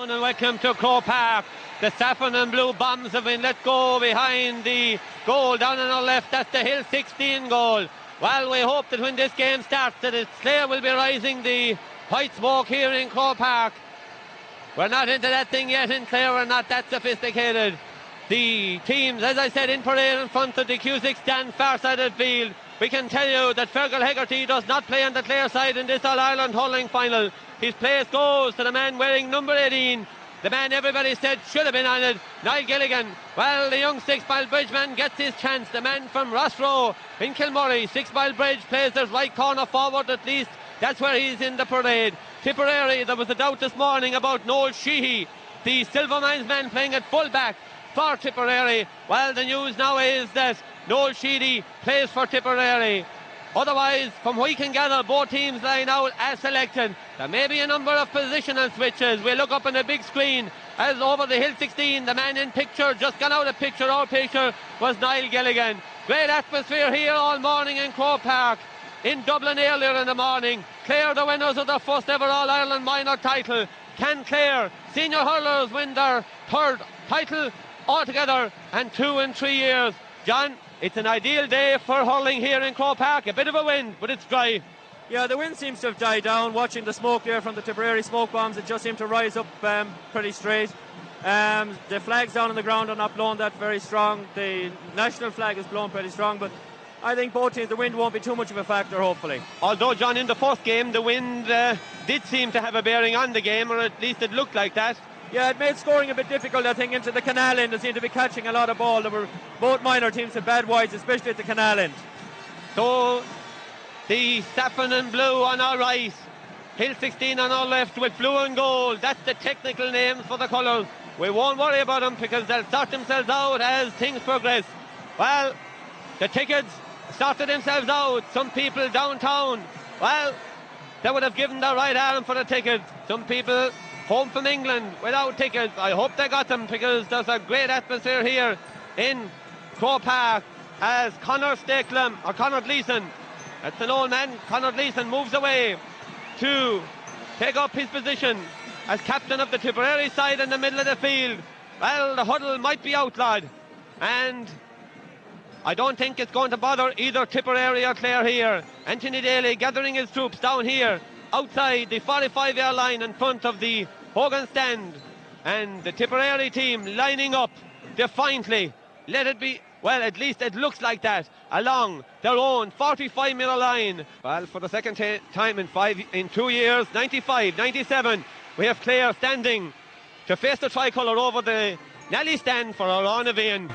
And welcome to Croke Park. The saffron and blue bombs have been let go behind the goal down on our left. That's the Hill 16 goal. Well, we hope that when this game starts that Clare will be rising the white smoke here in Croke Park. We're not into that thing yet in Clare. We're not that sophisticated. The teams, as I said, in parade in front of the Cusick stand, far side of the field. We can tell you that Fergal Hegarty does not play on the Clare side in this All-Ireland hurling final. His place goes to the man wearing number 18. The man everybody said should have been on it, Niall Gilligan. Well, the young 6 Mile Bridge man gets his chance. The man from Rossrow in Kilmurray. 6 Mile Bridge plays his right corner forward at least. That's where he's in the parade. Tipperary, there was a doubt this morning about Noel Sheehy, the Silvermines man playing at full back for Tipperary. Well, the news now is that Noel Sheehy plays for Tipperary. Otherwise, from what we can gather, both teams line out as selected. There may be a number of positional switches. We look up on the big screen as over the Hill 16, the man in picture, just gone out of picture, our picture, was Niall Gilligan. Great atmosphere here all morning in Croke Park. In Dublin earlier in the morning, Clare the winners of their first ever All-Ireland minor title. Can Clare, senior hurlers, win their third title altogether and 2 in 3 years? John, it's an ideal day for hurling here in Croke Park. A bit of a wind, but it's dry. Yeah, the wind seems to have died down. Watching the smoke there from the Tipperary smoke bombs, it just seemed to rise up pretty straight. The flags down on the ground are not blown that very strong. The national flag is blown pretty strong, but I think both teams, the wind won't be too much of a factor, hopefully. Although, John, in the first game, the wind did seem to have a bearing on the game, or at least it looked like that. Yeah, it made scoring a bit difficult, I think, into the canal end. They seemed to be catching a lot of ball. There were both minor teams had bad wides, especially at the canal end. So, the saffron and blue on our right, Hill 16 on our left with blue and gold. That's the technical names for the colours. We won't worry about them because they'll sort themselves out as things progress. Well, the tickets sorted themselves out. Some people downtown, well, they would have given their right arm for the tickets. Some people home from England without tickets. I hope they got them because there's a great atmosphere here in Croke Park as Conor Gleeson, that's an old man, Conor Gleeson moves away to take up his position as captain of the Tipperary side in the middle of the field. Well, the huddle might be outlawed, and I don't think it's going to bother either Tipperary or Clare here. Anthony Daly gathering his troops down here outside the 45-yard line in front of the Hogan stand, and the Tipperary team lining up defiantly. Let it be, well, at least it looks like that, along their own 45-metre line. Well, for the second time in 2 years, 95, 97, we have Clare standing to face the tricolour over the Nelly stand for our own Evian.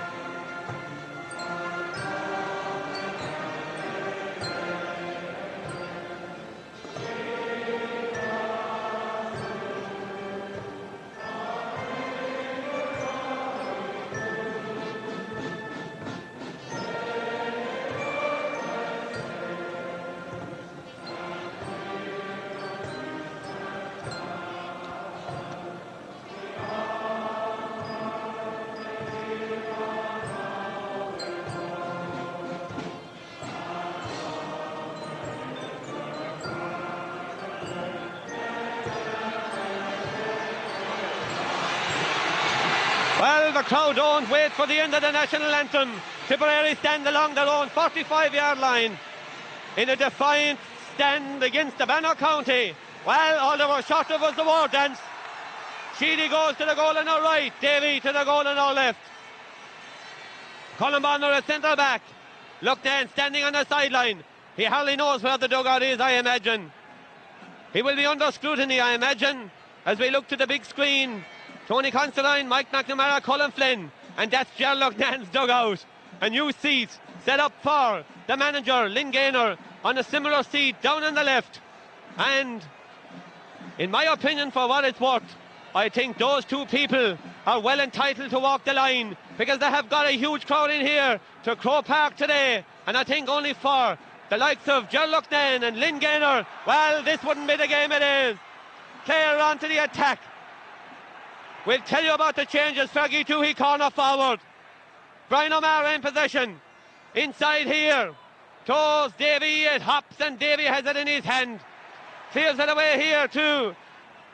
Well, the crowd don't wait for the end of the national anthem. Tipperary stand along their own 45-yard line in a defiant stand against the Bannock County. Well, all they were short of was the war dance. Sheedy goes to the goal on our right, Davy to the goal on our left. Colin Bonner at centre back. Look then, standing on the sideline. He hardly knows where the dugout is, I imagine. He will be under scrutiny, I imagine, as we look to the big screen. Tony Considine, Mike McNamara, Colin Flynn, and that's Gerald Loughnan's dugout. A new seat set up for the manager, Lynn Gaynor, on a similar seat down on the left. And in my opinion, for what it's worth, I think those two people are well entitled to walk the line because they have got a huge crowd in here to Croke Park today. And I think only for the likes of Gerald Loughnane and Lynn Gaynor, well, this wouldn't be the game it is. Clare on to the attack. We'll tell you about the changes. Fergie Toohey corner forward. Brian O'Mara in possession. Inside here. Toes Davy, it hops and Davy has it in his hand. Clears it away here to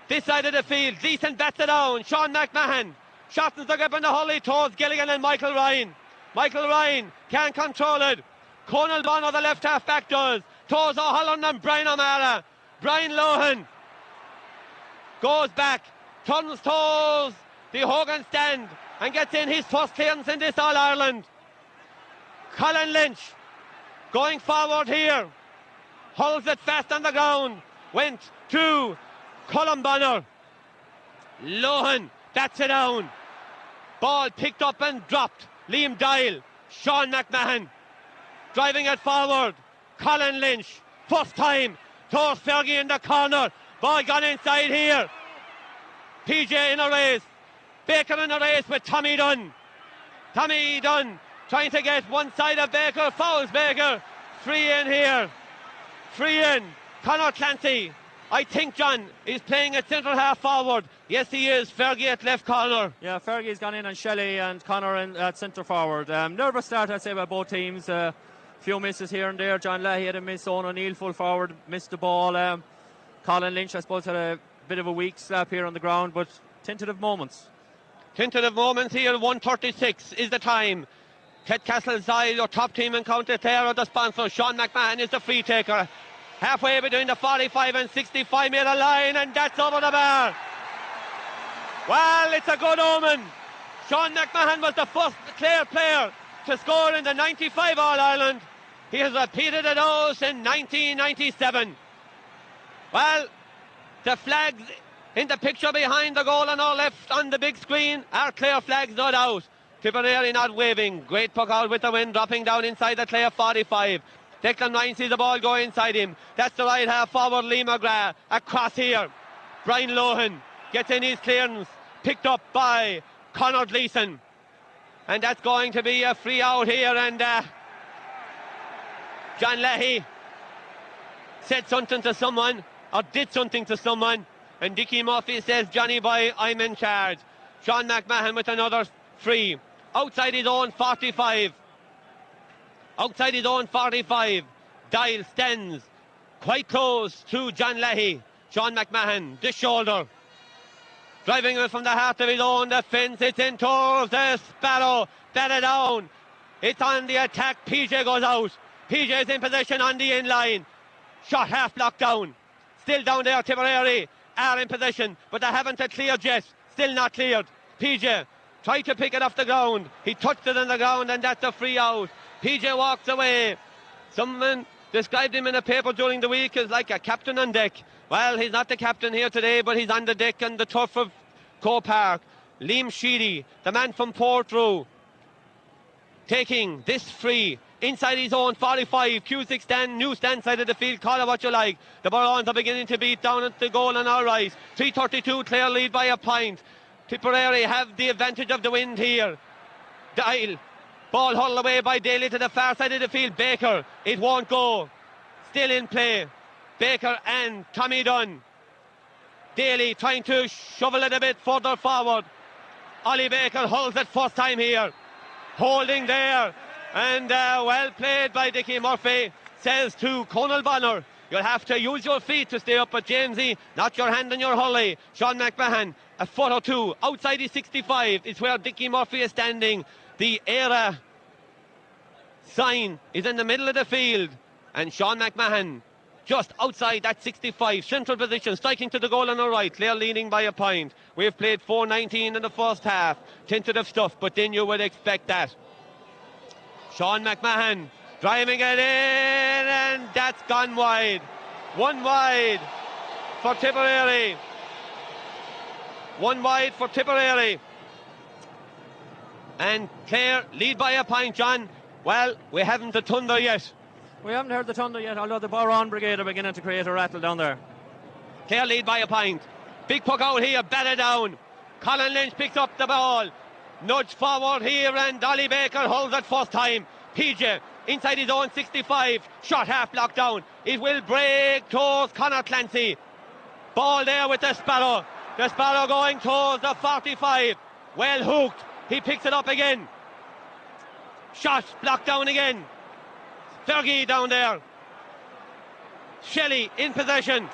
This side of the field, Gleeson bats it down. Sean McMahon shortens the grip on the Hurley towards Gilligan and Michael Ryan. Michael Ryan can't control it. Conal Bonner, the left half back, does. Toes O'Halloran and Brian O'Mara. Brian Lohan goes back, turns toes the Hogan stand and gets in his first clearance in this All-Ireland. Colin Lynch going forward here, holds it fast on the ground, went to Colin Bonner. Lohan bats it down. Ball picked up and dropped. Liam Doyle, Sean McMahon driving it forward. Colin Lynch, first time, towards Fergie in the corner. Ball gone inside here. PJ in a race. Baker in a race with Tommy Dunn. Tommy Dunn trying to get one side of Baker, fouls Baker. Free in here. Free in. Conor Clancy, I think, John, is playing at centre half forward. Yes, he is. Fergie at left corner. Yeah, Fergie's gone in on Shelley and Conor in at centre forward. Nervous start, I'd say, by both teams. Few misses here and there. John Leahy had a miss. Owen O'Neill full forward missed the ball. Colin Lynch, I suppose, had a bit of a weak slap here on the ground, but tentative moments. Tentative moments here. 1:36 is the time. Ted Castleside, your top team in County Clare, are the sponsor. Sean McMahon is the free taker. Halfway between the 45 and 65 metre line, and that's over the bar. Well, it's a good omen. Sean McMahon was the first Clare player to score in the 95 All-Ireland. He has repeated it all in 1997. Well, the flags in the picture behind the goal on our left on the big screen are Clare flags, no doubt. Tipperary not waving. Great puck out with the wind, dropping down inside the Clare 45. Declan Ryan sees the ball go inside him. That's the right half forward, Lee McGrath. Across here, Brian Lohan gets in his clearance, picked up by Conor Gleeson. And that's going to be a free out here, and John Leahy said something to someone, or did something to someone, and Dickie Murphy says, Johnny boy, I'm in charge. Sean McMahon with another free. Outside his own 45. Outside his own 45. Dial stands quite close to John Leahy. Sean McMahon, this shoulder. Driving it from the heart of his own defence. It's in towards the Sparrow. Better down. It's on the attack. PJ goes out. PJ is in position on the in line. Shot half blocked down. Still down there. Tipperary are in position, but they haven't cleared yet. Still not cleared. PJ tried to pick it off the ground. He touched it on the ground, and that's a free out. PJ walks away. Someone described him in a paper during the week as like a captain on deck. Well, he's not the captain here today, but he's on the deck on the turf of Co Park. Liam Sheedy, the man from Portrue, taking this free inside his own 45. Cusick stand, new stand side of the field, call it what you like. The Barons are beginning to beat down at the goal on our right. 3:32, Clare lead by a point. Tipperary have the advantage of the wind here. Dial, ball hurled away by Daly to the far side of the field. Baker, it won't go. Still in play. Baker and Tommy Dunn. Daly trying to shovel it a bit further forward. Ollie Baker holds it first time here. Holding there. And well played by Dickie Murphy. Says to Conal Bonner, you'll have to use your feet to stay up, but Jamesy, not your hand on your Hurley. Sean McMahon, a foot or two outside his 65 is where Dickie Murphy is standing. The era sign is in the middle of the field, and Sean McMahon just outside that 65, central position, striking to the goal on the right. Clare leading by a point. We've played 4:19 in the first half. Tentative stuff, but then you would expect that. Sean McMahon driving it in, and that's gone wide. One wide for Tipperary. One wide for Tipperary. And Clare lead by a point, John. Well, we haven't the thunder yet. We haven't heard the thunder yet, although the Baron Brigade are beginning to create a rattle down there. Clare lead by a point. Big puck out here, batted down. Colin Lynch picks up the ball. Nudge forward here, and Dolly Baker holds it first time. PJ inside his own 65. Shot half blocked down. It will break towards Conor Clancy. Ball there with the Sparrow. The Sparrow going towards the 45. Well hooked. He picks it up again. Shot blocked down again. Fergie down there. Shelley in possession.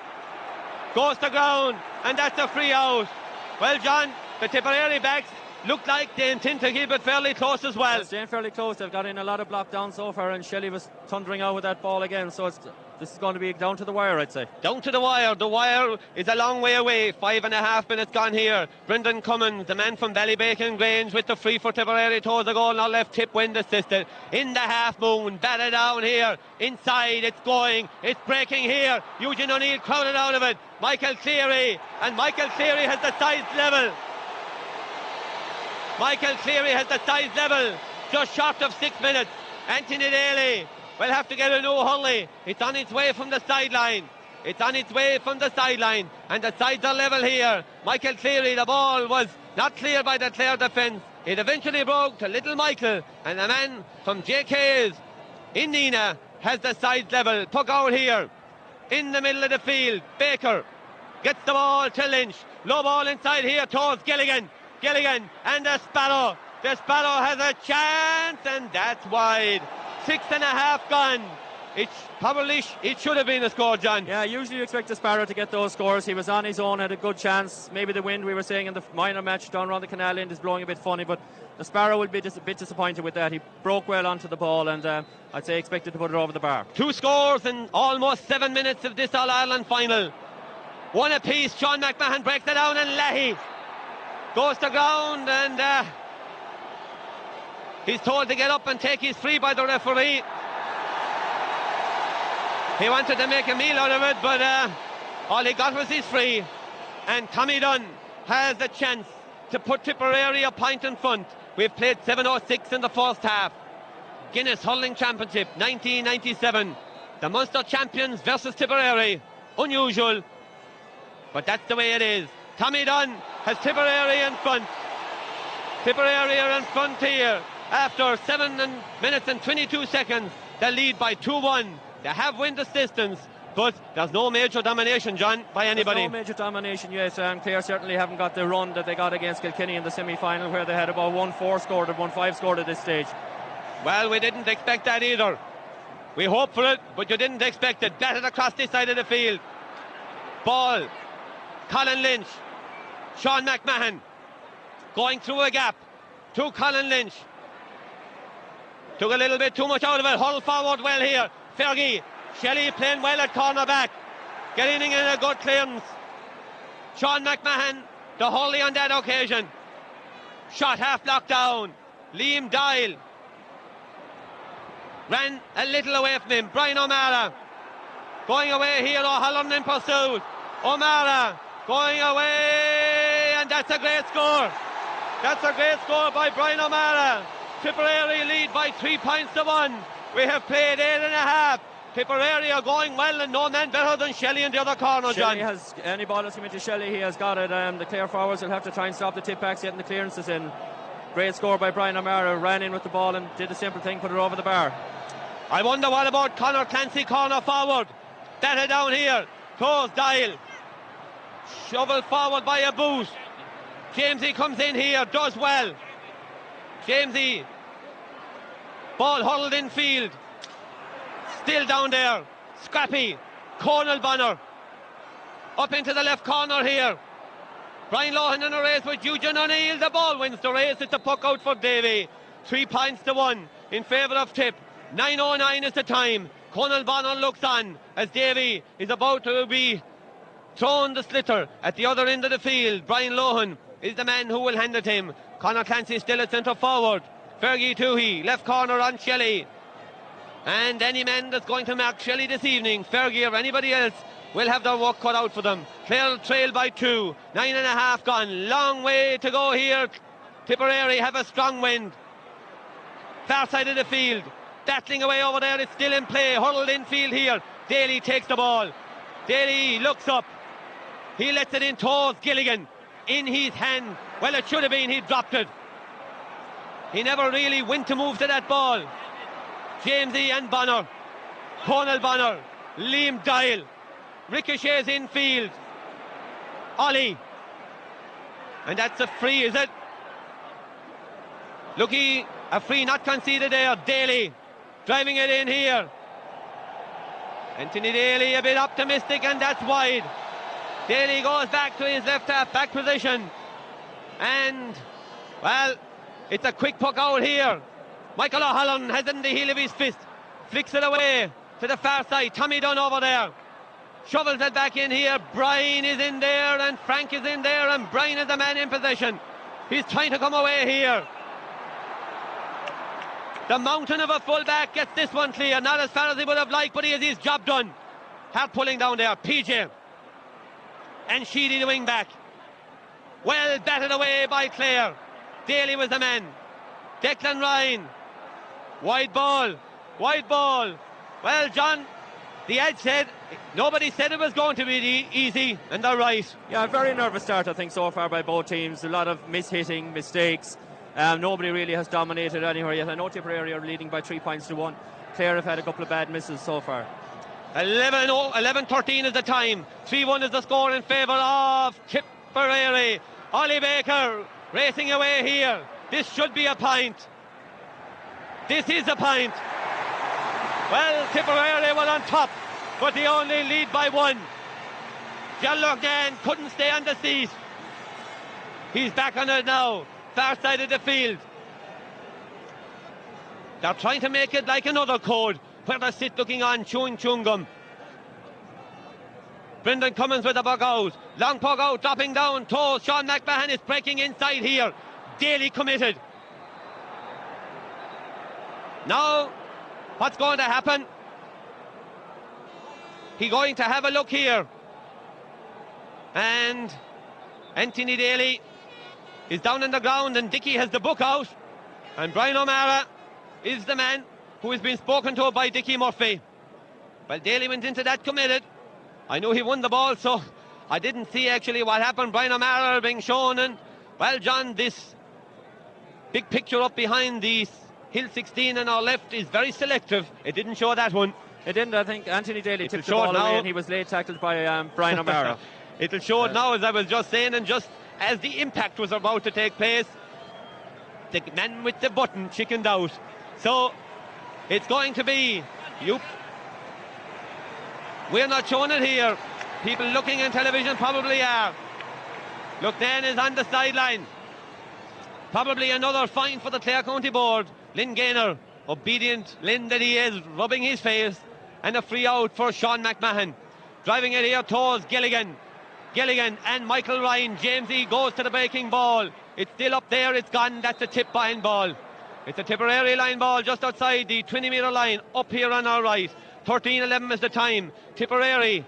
goes to ground, and that's a free out. Well, John, the Tipperary backs look like they intend to keep it fairly close as well. They're staying fairly close. They've got in a lot of block down so far, and Shelley was thundering out with that ball again. So this is going to be down to the wire, I'd say. Down to the wire. The wire is a long way away. 5.5 minutes gone here. Brendan Cummins, the man from Ballybacon Grange, with the free for Tipperary towards the goal. Now left Tipp wind assisted. In the half moon. Batted down here. Inside. It's going. It's breaking here. Eugene O'Neill crowded out of it. Michael Cleary. And Michael Cleary has the size level. Michael Cleary has the size level. Just short of 6 minutes. Anthony Daly will have to get a new hurley. It's on its way from the sideline. It's on its way from the sideline. And the sides are level here. Michael Cleary, the ball was not cleared by the Clare defence. It eventually broke to little Michael. And the man from JK's in Nina has the sides level. Puck out here. In the middle of the field. Baker gets the ball to Lynch. Low ball inside here towards Gilligan. Gilligan and the Sparrow. The Sparrow has a chance, and that's wide. 6.5 gone. It should have been a score, John. Yeah, usually you expect the Sparrow to get those scores. He was on his own, had a good chance. Maybe the wind, we were saying in the minor match down around the canal end, is blowing a bit funny, but the Sparrow will be just a bit disappointed with that. He broke well onto the ball, and I'd say expected to put it over the bar. 2 scores in almost 7 minutes of this All-Ireland final. One apiece. Sean McMahon breaks it down, and Leahy goes to ground, and he's told to get up and take his free by the referee. He wanted to make a meal out of it, but all he got was his free. And Tommy Dunn has the chance to put Tipperary a point in front. We've played 7:06 in the first half. Guinness Hurling Championship 1997. The Munster champions versus Tipperary. Unusual, but that's the way it is. Tommy Dunn has Tipperary in front. Tipperary are in front here. After 7 minutes and 22 seconds, they lead by 2-1. They have wind assistance, but there's no major domination, John, by anybody. There's no major domination, yes. Clare certainly haven't got the run that they got against Kilkenny in the semi-final, where they had about 1-4 scored and 1-5 scored at this stage. Well, we didn't expect that either. We hoped for it, but you didn't expect it. Batted across this side of the field. Ball. Colin Lynch. Sean McMahon going through a gap to Colin Lynch. Took a little bit too much out of it. Huddle forward well here. Fergie. Shelley playing well at cornerback. Getting in a good clearance. Sean McMahon, the hurley on that occasion. Shot half blocked down. Liam Doyle ran a little away from him. Brian O'Mara going away here. O'Halloran in pursuit. O'Mara going away, and that's a great score. That's a great score by Brian O'Mara. Tipperary lead by 3 points to 1. We have played 8.5. Tipperary are going well, and no man better than Shelley in the other corner, John. Shelley has any ball that's coming to Shelley, he has got it. The Clare forwards will have to try and stop the tip backs getting the clearances in. Great score by Brian O'Mara. Ran in with the ball and did the simple thing, put it over the bar. I wonder what about Conor Clancy, corner forward. Batted down here. Toes Dial. Shovel forward by a boot. Jamesy comes in here, does well. Jamesy. Ball huddled in field. Still down there. Scrappy. Conal Bonner. Up into the left corner here. Brian Lohan in a race with Eugene O'Neill. The ball wins the race. It's a puck out for Davy. 3 points to 1 in favour of Tipp. 9:09 is the time. Conal Bonner looks on as Davy is about to be thrown the slitter at the other end of the field. Brian Lohan is the man who will hand it to him. Conor Clancy still at centre forward. Fergie Toohey, left corner on Shelley. And any man that's going to mark Shelley this evening, Fergie or anybody else, will have their work cut out for them. Clare trail by 2. 9.5 gone. Long way to go here. Tipperary have a strong wind. Far side of the field. Battling away over there. It's still in play. Huddled in field here. Daly takes the ball. Daly looks up. He lets it in towards Gilligan. In his hand. Well, it should have been. He dropped it. He never really went to move to that ball. Jamesy and Bonner. Conal Bonner. Liam Doyle. Ricochets infield. Ollie. And that's a free, is it? Looky, a free not conceded there. Daly driving it in here. Anthony Daly a bit optimistic, and that's wide. Daly goes back to his left half back position. And, well, it's a quick puck out here. Michael O'Halloran has it in the heel of his fist. Flicks it away to the far side. Tommy Dunn over there. Shovels it back in here. Brian is in there and Frank is in there, and Brian is the man in possession. He's trying to come away here. The mountain of a fullback gets this one clear. Not as far as he would have liked, but he has his job done. Hard pulling down there. PJ. And Sheedy the wing back. Well batted away by Clare. Daly was the man. Declan Ryan. Wide ball. Wide ball. Well, John, the ad said, nobody said it was going to be easy, and they're right. Yeah, a very nervous start, I think, so far by both teams. A lot of mishitting, mistakes. Nobody really has dominated anywhere yet. I know Tipperary are leading by 3 points to 1. Clare have had a couple of bad misses so far. 11-13 is the time. 3-1 is the score in favour of Tipperary. Ollie Baker racing away here. This should be a point. This is a point. Well, Tipperary were on top, but they only lead by 1. John Loughnane couldn't stay on the seat. He's back on it now, far side of the field. They're trying to make it like another code, where they sit looking on, chewing gum. Brendan Cummins with the puck out. Long puck out, dropping down, toes. Sean McMahon is breaking inside here. Daly committed. Now, what's going to happen? He's going to have a look here. And Anthony Daly is down on the ground, and Dickey has the book out. And Brian O'Mara is the man who has been spoken to by Dickie Murphy. Well, Daly went into that committed. I knew he won the ball, so I didn't see actually what happened. Brian O'Mara being shown, and, well, John, this big picture up behind the Hill 16 on our left is very selective. It didn't show that one. It didn't. I think Anthony Daly tipped the ball away, and he was late tackled by Brian O'Mara. It'll show it now, as I was just saying, and just as the impact was about to take place, the man with the button chickened out. So it's going to be we're not showing it here. People looking on television probably are. Loughnane is on the sideline. Probably another fine for the Clare County Board. Lynn Gaynor, obedient Lynn that he is, rubbing his face, and a free out for Sean McMahon. Driving it here towards Gilligan and Michael Ryan. Jamesy goes to the breaking ball. It's still up there, it's gone. That's a Tipp behind ball. It's a Tipperary line ball just outside the 20-metre line, up here on our right. 13-11 is the time. Tipperary,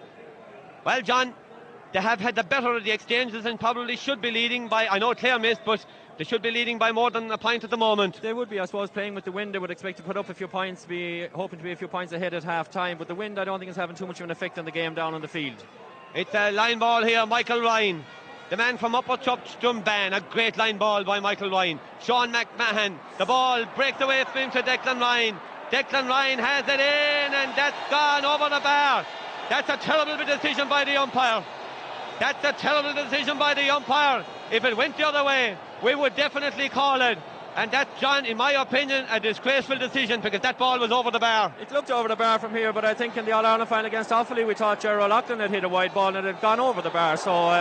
well, John, they have had the better of the exchanges and probably should be leading by, I know Clare missed, but they should be leading by more than a point at the moment. They would be, I suppose, playing with the wind. They would expect to put up a few points, hoping to be a few points ahead at half time, but the wind, I don't think, is having too much of an effect on the game down on the field. It's a line ball here. Michael Ryan, the man from Upper Chupstumban. A great line ball by Michael Ryan. Sean McMahon, the ball breaks away from him to Declan Ryan. Declan Ryan has it in, and that's gone over the bar. That's a terrible decision by the umpire. That's a terrible decision by the umpire. If it went the other way, we would definitely call it. And that's, John, in my opinion, a disgraceful decision, because that ball was over the bar. It looked over the bar from here, but I think in the All-Ireland final against Offaly, we thought Gerald Loughlane had hit a wide ball and it had gone over the bar, so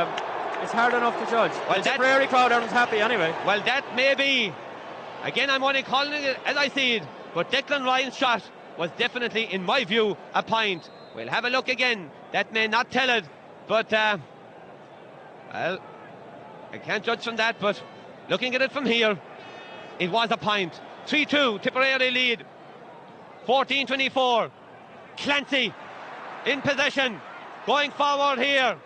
it's hard enough to judge. Well, the Tipperary crowd, everyone's happy anyway. Well, that may be. Again, I'm only calling it as I see it, but Declan Ryan's shot was definitely, in my view, a point. We'll have a look again. That may not tell it, but, well, I can't judge from that, but looking at it from here, it was a point. 3-2, Tipperary lead. 14-24. Clancy in possession. Going forward here.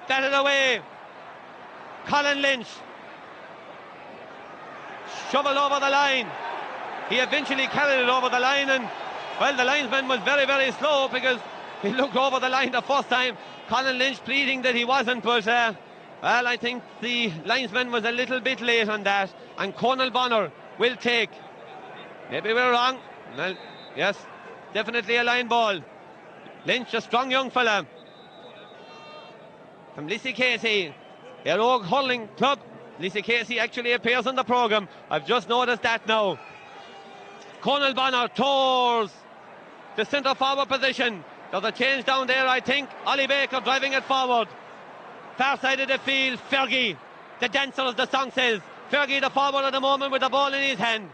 Batted away. Colin Lynch. Shovel over the line. He eventually carried it over the line, and, well, the linesman was very, very slow because he looked over the line the first time. Colin Lynch pleading that he wasn't, but well, I think the linesman was a little bit late on that, and Conal Bonner will take. Maybe we're wrong. Well, yes, definitely a line ball. Lynch, a strong young fella from Lissy Casey, their old hurling club. Lissy Casey actually appears on the programme. I've just noticed that now. Conal Bonner towards the centre forward position. There's a change down there, I think. Ollie Baker driving it forward. Far side of the field, Fergie, the dancer as the song says. Fergie the forward at the moment with the ball in his hand.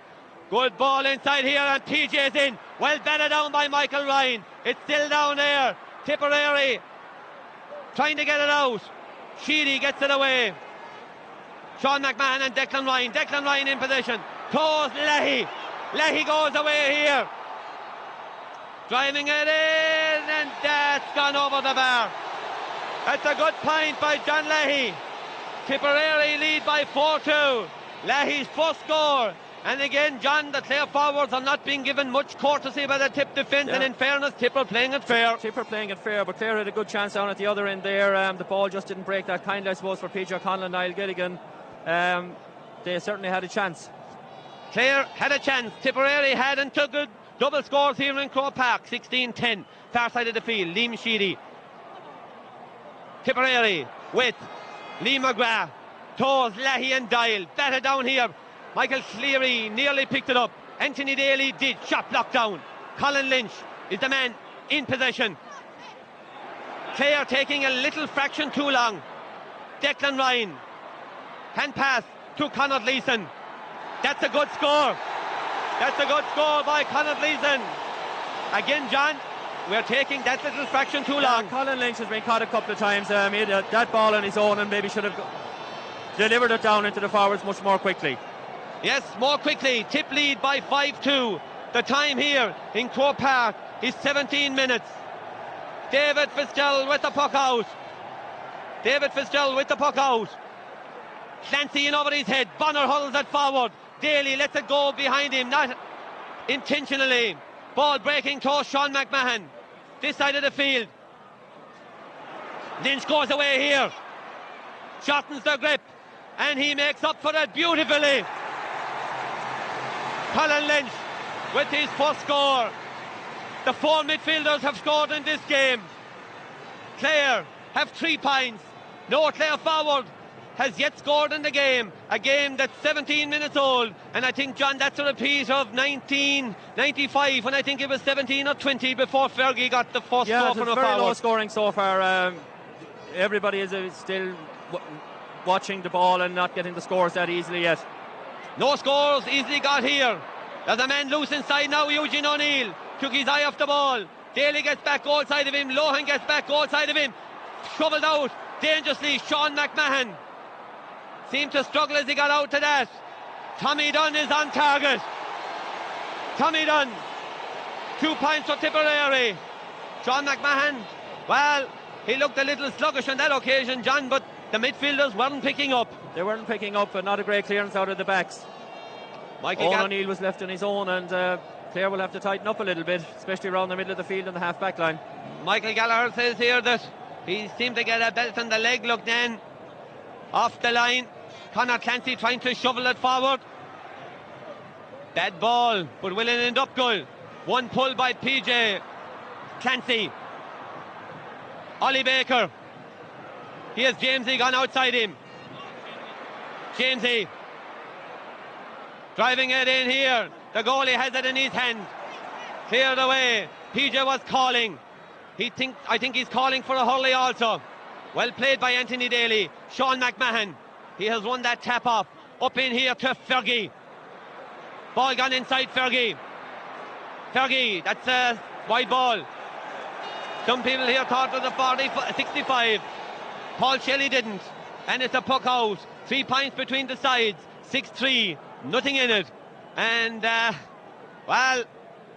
Good ball inside here and PJ's in. Well batted down by Michael Ryan. It's still down there. Tipperary trying to get it out. Sheedy gets it away. Sean McMahon and Declan Ryan. Declan Ryan in position. Toes Leahy. Leahy goes away here. Driving it in and that's gone over the bar. That's a good point by John Leahy. Tipperary lead by 4-2. Leahy's first score. And again, John, the Clare forwards are not being given much courtesy by the Tipp defence, and in fairness, Tipper playing it fair. Tipper playing it fair, but Clare had a good chance down at the other end there. The ball just didn't break that kindly, I suppose, for PJ O'Connell and Niall Gilligan. They certainly had a chance. Clare had a chance. Tipperary had and took good double scores here in Croke Park. 16-10, far side of the field. Liam Sheedy. Tipperary with Lee McGrath, Toes, Leahy and Dial. Batted down here. Michael Cleary nearly picked it up. Anthony Daly did. Shot blocked down. Colin Lynch is the man in possession. Clare taking a little fraction too long. Declan Ryan. Hand pass to Conor Leeson. That's a good score. That's a good score by Conor Leeson. Again, John, we're taking that little fraction too long. Colin Lynch has been caught a couple of times. He had that ball on his own and maybe should have delivered it down into the forwards much more quickly. Yes, more quickly. Tipp lead by 5-2. The time here in Croke Park is 17 minutes. David Fitzgerald with the puck out. David Fitzgerald with the puck out. Clancy in over his head. Bonner hurls it forward. Daly lets it go behind him, not intentionally. Ball breaking towards Sean McMahon. This side of the field. Lynch goes away here. Shortens the grip. And he makes up for it beautifully. Colin Lynch with his first score. The four midfielders have scored in this game. Clare have 3 points. No Clare forward has yet scored in the game. A game that's 17 minutes old. And I think, John, that's a repeat of 1995 when I think it was 17 or 20 before Fergie got the first score from a very forward. Low scoring so far. Everybody is still watching the ball and not getting the scores that easily yet. No scores easily got here. There's a man loose inside now. Eugene O'Neill took his eye off the ball. Daly gets back goal side of him. Lohan gets back goal side of him. Shoveled out dangerously. Sean McMahon seemed to struggle as he got out to that. Tommy Dunn is on target. Tommy Dunn. 2 points for Tipperary. Sean McMahon, well, he looked a little sluggish on that occasion, John, but the midfielders weren't picking up. They weren't picking up, but not a great clearance out of the backs. Owen O'Neill was left on his own, and Clare will have to tighten up a little bit, especially around the middle of the field and the half-back line. Michael Gallagher says here that he seemed to get a belt on the leg. Look then, off the line. Conor Clancy trying to shovel it forward. Bad ball, but will it end up goal? One pull by PJ Clancy. Ollie Baker. Here's Jamesy gone outside him. Jamesy driving it in here. The goalie has it in his hand. Cleared away. PJ was calling. I think he's calling for a hurley also. Well played by Anthony Daly. Sean McMahon. He has won that tap off. Up in here to Fergie. Ball gone inside Fergie. Fergie, that's a wide ball. Some people here thought it was a 65. Paul Shelley didn't. And it's a puck out. 3 points between the sides. 6-3. Nothing in it. And, well,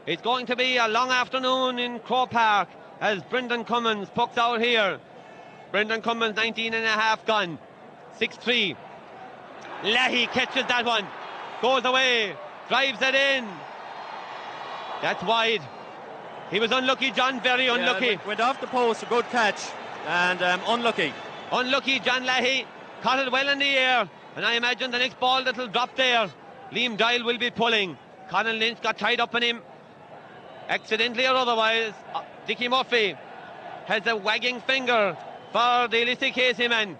it's going to be a long afternoon in Croke Park as Brendan Cummins pucks out here. Brendan Cummins, 19 and a half gone. 6-3. Leahy catches that one. Goes away. Drives it in. That's wide. He was unlucky, John, very unlucky. Went off the post, a good catch, and unlucky. Unlucky, John Leahy. Caught it well in the air, and I imagine the next ball that'll drop there, Liam Dial will be pulling. Colin Lynch got tied up on him, accidentally or otherwise. Dickie Murphy has a wagging finger for the Illicit Casey man.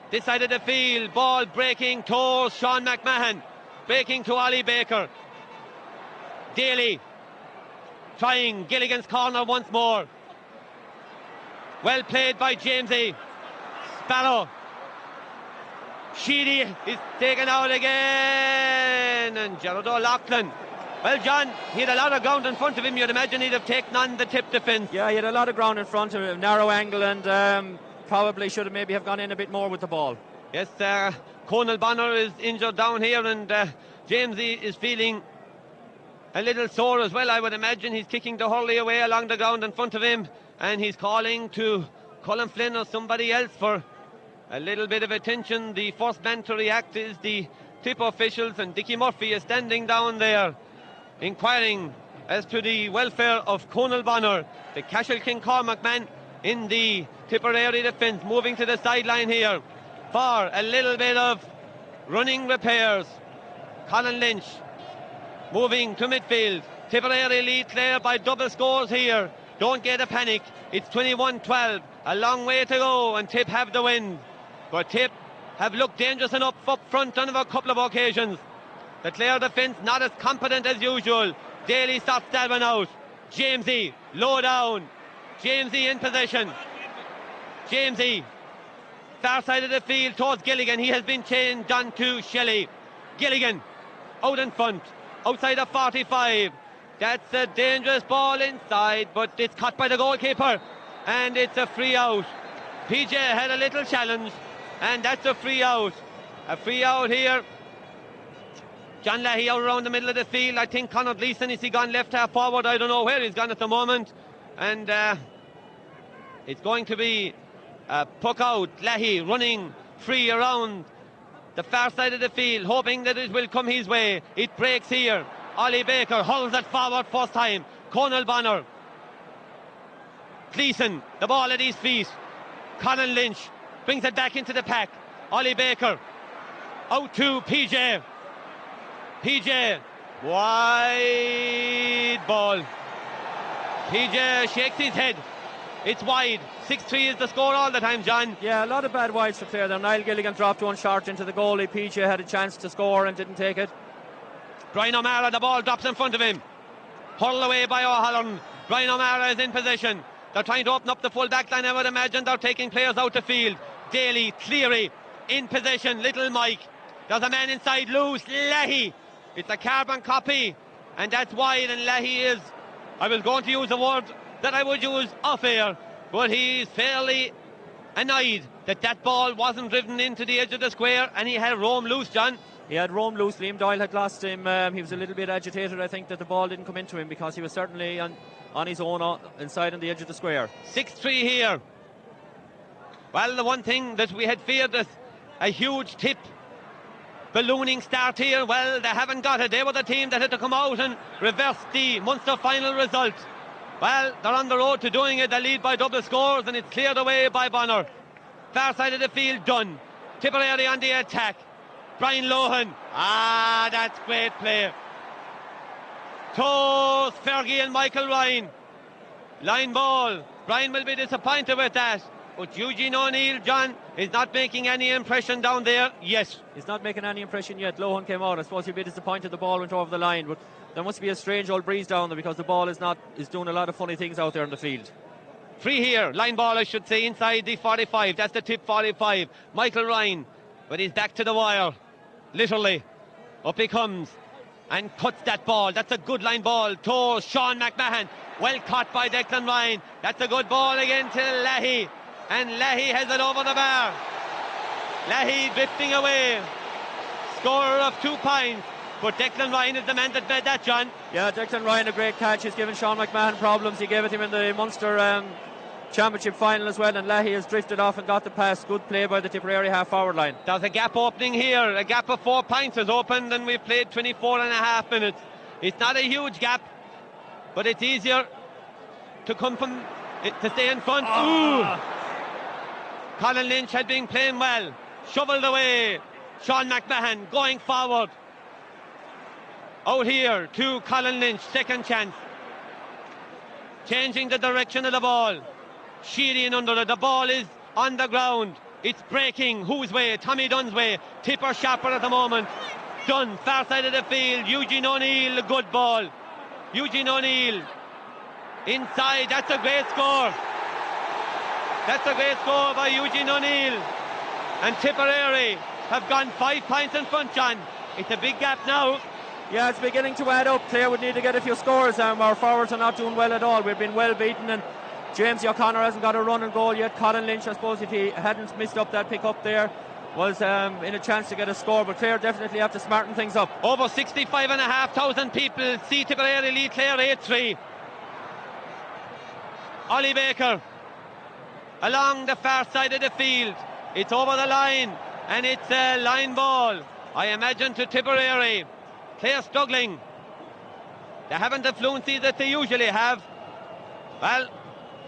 This side of the field, ball breaking towards Sean McMahon, breaking to Ollie Baker. Daly trying Gilligan's corner once more. Well played by Jamesy. Sparrow. Sheedy is taken out again, and Gerard O'Loughlin. Well, John, he had a lot of ground in front of him. You'd imagine he'd have taken on the Tipp defence. Yeah, he had a lot of ground in front of him, narrow angle, and probably should have maybe have gone in a bit more with the ball. Yes, Conal Bonner is injured down here, and Jamesy is feeling a little sore as well. I would imagine he's kicking the Hurley away along the ground in front of him, and he's calling to Colin Flynn or somebody else for a little bit of attention. The first man to react is the Tipp officials, and Dickie Murphy is standing down there inquiring as to the welfare of Conal Bonner, the Cashel King Cormac man in the Tipperary defence, moving to the sideline here for a little bit of running repairs. Colin Lynch moving to midfield. Tipperary lead Clare by double scores here. Don't get a panic. It's 21-12. A long way to go, and Tipp have the win. But Tipp have looked dangerous enough up front on a couple of occasions. The Clare defence not as competent as usual. Daly stops that one out. Jamesy, low down. Jamesy in possession. Jamesy, far side of the field towards Gilligan. He has been changed on to Shelley. Gilligan, out in front, outside of 45. That's a dangerous ball inside, but it's caught by the goalkeeper, and it's a free out. PJ had a little challenge, and that's a free out. A free out here. John Leahy out around the middle of the field. I think Conor Gleeson, is he gone left half forward? I don't know where he's gone at the moment. And it's going to be a puck out. Leahy running free around the far side of the field, hoping that it will come his way. It breaks here. Ollie Baker hurls it forward first time. Conal Bonner. Gleeson, the ball at his feet. Colin Lynch brings it back into the pack. Ollie Baker out to PJ. PJ, wide ball. PJ shakes his head. It's wide. 6-3 is the score all the time, John. Yeah, a lot of bad wides for Clare there. Niall Gilligan dropped one short into the goalie. PJ had a chance to score and didn't take it. Brian O'Mara, the ball drops in front of him. Hurled away by O'Halloran. Brian O'Mara is in possession. They're trying to open up the full back line. I would imagine they're taking players out the field. Daly, Cleary in possession. Little Mike. There's a man inside loose. Leahy. It's a carbon copy, and that's wide, and Leahy is, I was going to use a word that I would use off air, but he's fairly annoyed that that ball wasn't driven into the edge of the square, and he had roam loose, John. He had roam loose. Liam Doyle had lost him. He was a little bit agitated, I think, that the ball didn't come into him, because he was certainly on his own inside on the edge of the square. 6-3 here. Well, the one thing that we had feared is a huge Tipp ballooning start here. Well, they haven't got it. They were the team that had to come out and reverse the Munster final result. Well, they're on the road to doing it. They lead by double scores, and it's cleared away by Bonner. Far side of the field done. Tipperary on the attack. Brian Lohan. That's great play. Toes, Fergie and Michael Ryan. Line ball. Brian will be disappointed with that. But Eugene O'Neill, John, is not making any impression down there yet. He's not making any impression yet. Lohan came out. I suppose he'll be disappointed the ball went over the line, but there must be a strange old breeze down there, because the ball is doing a lot of funny things out there in the field. Free here, line ball I should say, inside the 45. That's the Tipp 45. Michael Ryan, but he's back to the wire. Literally. Up he comes and cuts that ball. That's a good line ball to Sean McMahon. Well caught by Declan Ryan. That's a good ball again to Leahy. And Leahy has it over the bar. Leahy drifting away. Scorer of 2 points. But Declan Ryan is the man that made that, John. Yeah, Declan Ryan, a great catch. He's given Sean McMahon problems. He gave it him in the Munster Championship final as well. And Leahy has drifted off and got the pass. Good play by the Tipperary half-forward line. There's a gap opening here. A gap of 4 points has opened, and we've played 24 and a half minutes. It's not a huge gap, but it's easier to come from to stay in front. Ooh. Colin Lynch had been playing well. Shoveled away. Sean McMahon going forward. Out here to Colin Lynch. Second chance. Changing the direction of the ball. Sheedy in under it. The ball is on the ground. It's breaking. Whose way? Tommy Dunn's way. Tipper sharper at the moment. Dunn, far side of the field. Eugene O'Neill, a good ball. Eugene O'Neill. Inside. That's a great score. That's a great score by Eugene O'Neill. and Tipperary have gone 5 points in front, John. It's a big gap now. Yeah, it's beginning to add up. Clare would need to get a few scores. Our forwards are not doing well at all. We've been well beaten, and James O'Connor hasn't got a run and goal yet. Colin Lynch, I suppose, if he hadn't missed up that pick up there, was in a chance to get a score, but Clare definitely have to smarten things up. Over 65,500 people see Tipperary lead Clare 8-3. Ollie Baker along the far side of the field. It's over the line, and it's a line ball, I imagine, to Tipperary. Clare struggling. They haven't the fluency that they usually have. Well,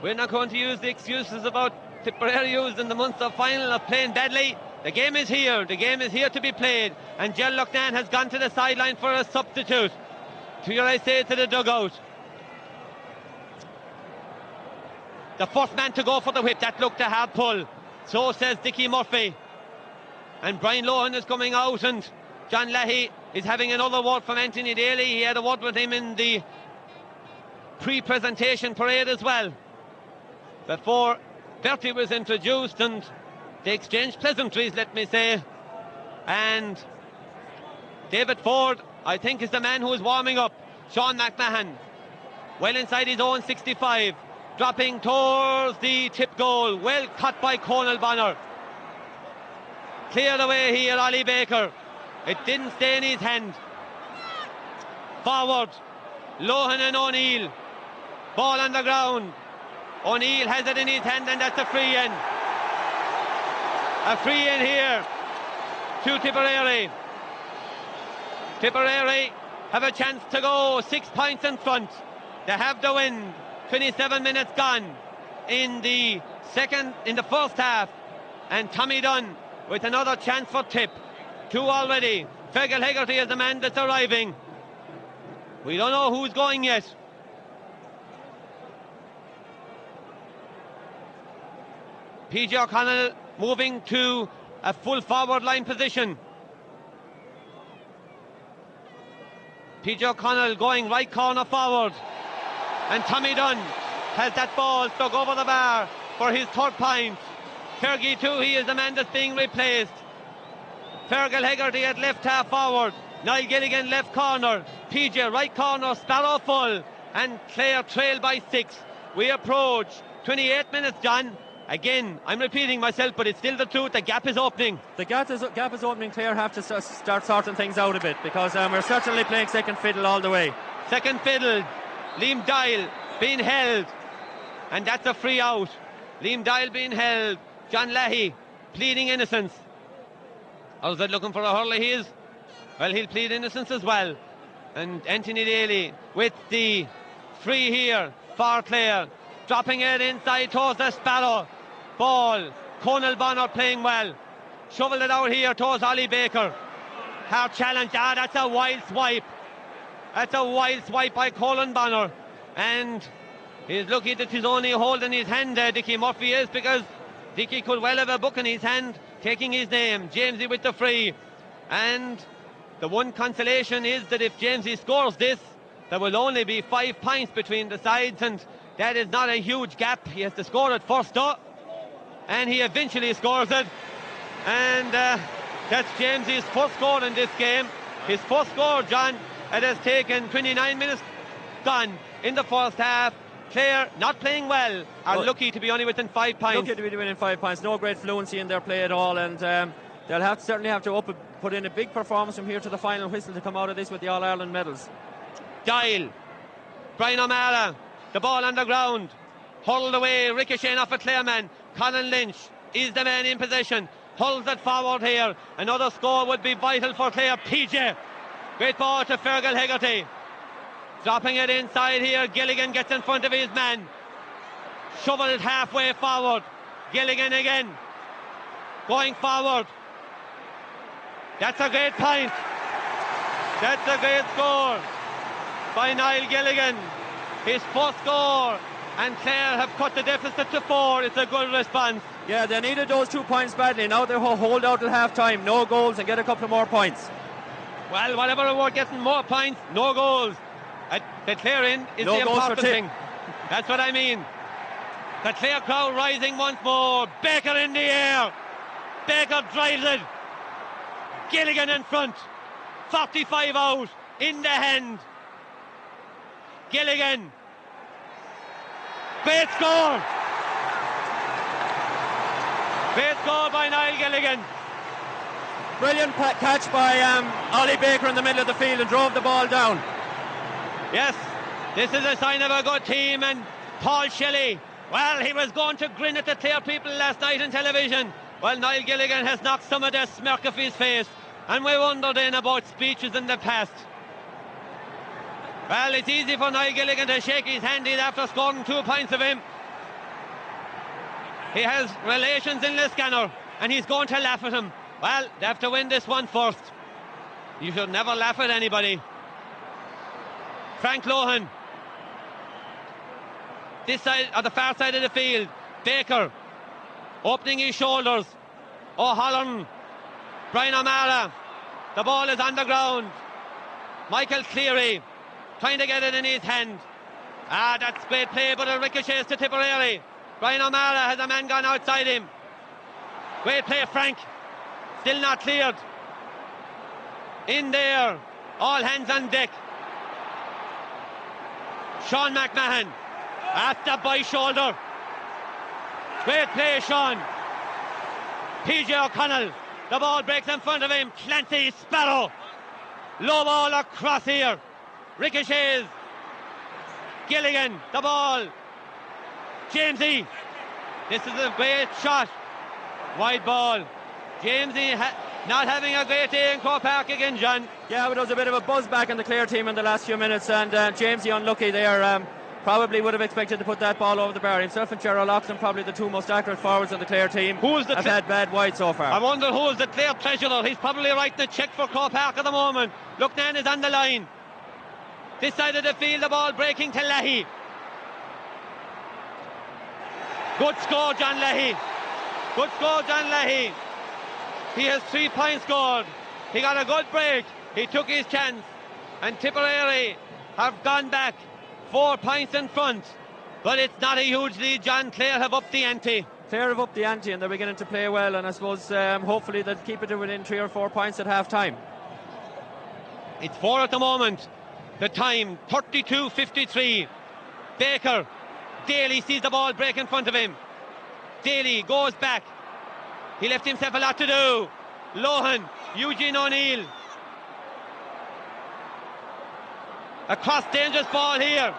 we're not going to use the excuses about Tipperary used in the Munster final of playing badly. The game is here. The game is here to be played. And Jill Lucknan has gone to the sideline for a substitute. To I say to the dugout. The first man to go for the whip. That looked a hard pull. So says Dickie Murphy. And Brian Lohan is coming out, and John Leahy is having another word from Anthony Daly. He had a word with him in the pre-presentation parade as well, before Bertie was introduced, and they exchanged pleasantries, let me say. And David Ford, I think, is the man who is warming up. Sean McMahon, well inside his own 65, dropping towards the tip goal. Well cut by Conal Bonner. Cleared away here, Ollie Baker. It didn't stay in his hand. Forward, Lohan and O'Neill. Ball on the ground. O'Neill has it in his hand, and that's a free in. A free in here to Tipperary. Tipperary have a chance to go 6 points in front. They have the wind. 27 minutes gone in the first half, and Tommy Dunn with another chance for Tipp. 2 already. Fergal Hegarty is the man that's arriving. We don't know who's going yet. PJ O'Connell moving to a full forward line position. PJ O'Connell going right corner forward. And Tommy Dunn has that ball stuck over the bar for his 3rd point. Fergie too, he is the man that's being replaced. Fergal Hegarty at left half forward. Niall Gilligan left corner. PJ right corner, Sparrow full. And Clare trail by 6. We approach 28 minutes, John. Again, I'm repeating myself, but it's still the truth. The gap is opening. The gap is opening. Clare have to start sorting things out a bit, because we're certainly playing second fiddle all the way. Second fiddle. Liam Dial being held, and that's a free out. Liam Dial being held. John Leahy pleading innocence. How's that looking for a hurley? He is. Well, he'll plead innocence as well. And Anthony Daly with the free here for Clare, dropping it inside towards the Sparrow. Ball. Conal Bonner playing well. Shoveled it out here towards Ollie Baker. Hard challenge. That's a wild swipe. That's a wild swipe by Colin Bonner. And he's lucky that he's only holding his hand there, Dickie Murphy is, because Dickie could well have a book in his hand, taking his name. Jamesy with the free. And the one consolation is that if Jamesy scores this, there will only be 5 points between the sides, and that is not a huge gap. He has to score it first up, and he eventually scores it. And that's Jamesy's first score in this game. His first score, John. It has taken 29 minutes gone in the first half. Clare not playing well, are lucky to be only within 5 points. Lucky to be within 5 points. No great fluency in their play at all, and they'll certainly have to put in a big performance from here to the final whistle to come out of this with the All-Ireland medals. Dial, Brian O'Mara, the ball on the ground, hurled away, ricocheting off a Clare man. Colin Lynch is the man in possession, hurls it forward here. Another score would be vital for Clare. PJ, great ball to Fergal Hegarty, dropping it inside here. Gilligan gets in front of his man, shovel it halfway forward. Gilligan again, going forward. That's a great point. That's a great score by Niall Gilligan. His first score, and Clare have cut the deficit to 4. It's a good response. Yeah, they needed those 2 points badly. Now they hold out till half time, no goals, and get a couple of more points. Well, whatever we're getting, more points, no goals. The Clare in is no the important thing. That's what I mean. The Clare crowd rising once more. Baker in the air. Baker drives it. Gilligan in front. 45 out. In the hand. Gilligan. Great score. Great score by Niall Gilligan. Brilliant catch by Ollie Baker in the middle of the field and drove the ball down. Yes, this is a sign of a good team. And Paul Shelley, well, he was going to grin at the Clare people last night on television. Well, Niall Gilligan has knocked some of the smirk off his face. And we wondered then about speeches in the past. Well, it's easy for Niall Gilligan to shake his hand after scoring 2 points of him. He has relations in Liscannor and he's going to laugh at him. Well, they have to win this one first. You should never laugh at anybody. Frank Lohan. This side, or the far side of the field. Baker opening his shoulders. O'Halloran. Brian O'Mara. The ball is on the ground. Michael Cleary trying to get it in his hand. That's great play, but it ricochets to Tipperary. Brian O'Mara has a man gone outside him. Great play, Frank. Still not cleared. In there. All hands on deck. Sean McMahon. At the by shoulder. Great play, Sean. PJ O'Connell. The ball breaks in front of him. Clancy Sparrow. Low ball across here. Ricochets. Gilligan. The ball. Jamesy. This is a great shot. Wide ball. Jamesy not having a great day in Croke Park again, John. Yeah, but there was a bit of a buzz back in the Clare team in the last few minutes, and Jamesy unlucky there. Probably would have expected to put that ball over the bar. Himself and Gerald Loxton, probably the two most accurate forwards on the Clare team, have had bad wide so far. I wonder who's the Clare treasurer. He's probably writing the cheque for Croke Park at the moment. Loughnane is on the line. This side of the field, the ball breaking to Leahy. Good score, John Leahy. Good score, John Leahy. He has 3 points scored. He got a good break. He took his chance. And Tipperary have gone back 4 points in front. But it's not a huge lead, John. Clare have upped the ante. Clare have upped the ante and they're beginning to play well. And I suppose hopefully they'll keep it within 3 or 4 points at half time. It's 4 at the moment. The time, 32:53. Baker. Daly sees the ball break in front of him. Daly goes back. He left himself a lot to do. Lohan, Eugene O'Neill. Across, dangerous ball here.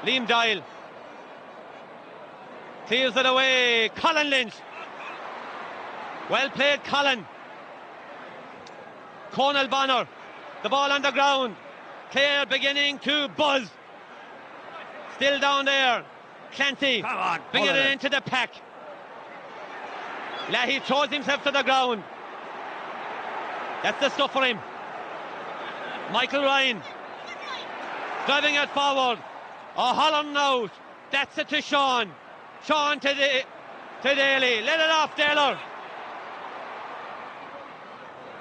Liam Doyle. Clears it away. Colin Lynch. Well played, Colin. Conal Bonner. The ball on the ground. Clare beginning to buzz. Still down there. Clancy. Come on. Bringing it into the pack. Leahy throws himself to the ground. That's the stuff for him. Michael Ryan. Driving it forward. O'Halloran out. That's it to Sean. Sean to Daly. Let it off, Taylor.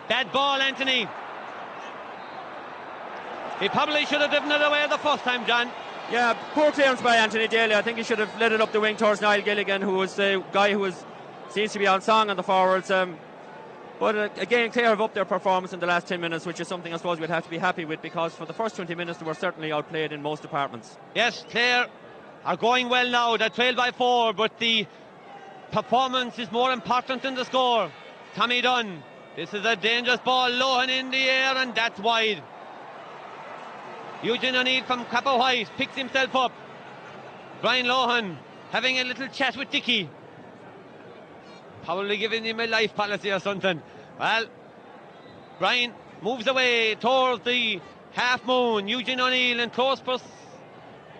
Bad ball, Anthony. He probably should have driven it away the first time, John. Yeah, poor clearance by Anthony Daly. I think he should have let it up the wing towards Niall Gilligan, who was the guy who seems to be on song on the forwards. But again, Clare have upped their performance in the last 10 minutes, which is something I suppose we'd have to be happy with, because for the first 20 minutes they were certainly outplayed in most departments. Yes, Clare are going well now. They're trailed by 4, but the performance is more important than the score. Tommy Dunn. This is a dangerous ball. Lohan in the air, and that's wide. Eugene O'Neill from Cappa White picks himself up. Brian Lohan having a little chat with Dickie. Probably giving him a life policy or something. Well, Brian moves away towards the half moon. Eugene O'Neill in close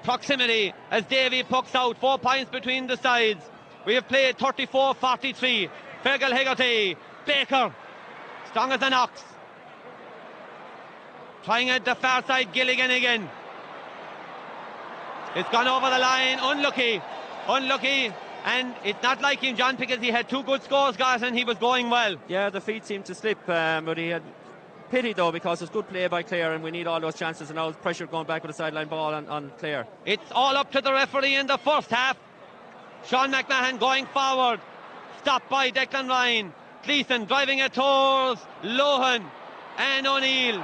proximity as Davy pucks out. 4 points between the sides. We have played 34-43. Fergal Hegarty. Baker. Strong as an ox. Trying at the far side, Gilligan again. It's gone over the line. Unlucky. And it's not like him, John, because he had 2 good scores, guys, and he was going well. Yeah, the feet seemed to slip, but he had pity, though, because it's good play by Clare, and we need all those chances, and now pressure going back with a sideline ball on Clare. It's all up to the referee in the first half. Sean McMahon going forward. stopped by Declan Ryan. Gleeson driving it towards Lohan and O'Neill.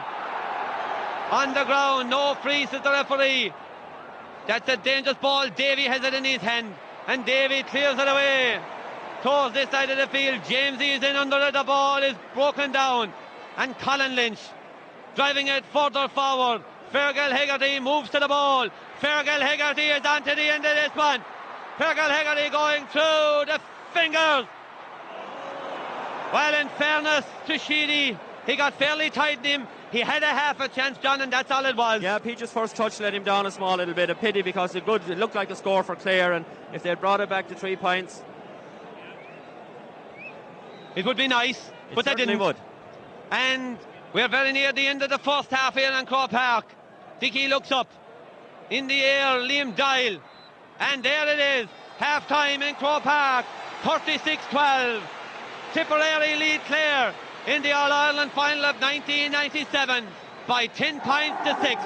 On the ground, no free, says the referee. That's a dangerous ball. Davy has it in his hand, and Davy clears it away towards this side of the field. Jamesy is in under it. The ball is broken down, and Colin Lynch driving it further forward. Fergal Hegarty moves to the ball. Fergal Hegarty is on to the end of this one. Fergal Hegarty going through the fingers. Well, in fairness to Sheedy, he got fairly tight in him. He had a half a chance, John, and that's all it was. Yeah, Peach's first touch let him down a small little bit. A pity, because it looked like a score for Clare, and if they'd brought it back to 3 points, it would be nice, but they didn't. Would. And we're very near the end of the first half here in Croke Park. Dickey looks up. In the air, Liam Doyle. And there it is. Half time in Croke Park. 36-12. Tipperary lead Clare in the All-Ireland final of 1997 by 10 points to 6.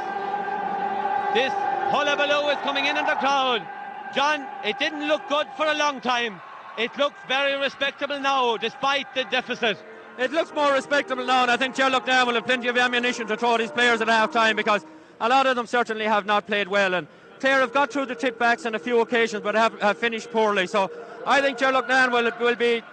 This hullabaloo is coming in the crowd. John, it didn't look good for a long time. It looks very respectable now, despite the deficit. It looks more respectable now, and I think Sherlock now will have plenty of ammunition to throw these players at half time, because a lot of them certainly have not played well, and Clare have got through the tip backs on a few occasions, but have finished poorly. So I think Sherlock Nan will be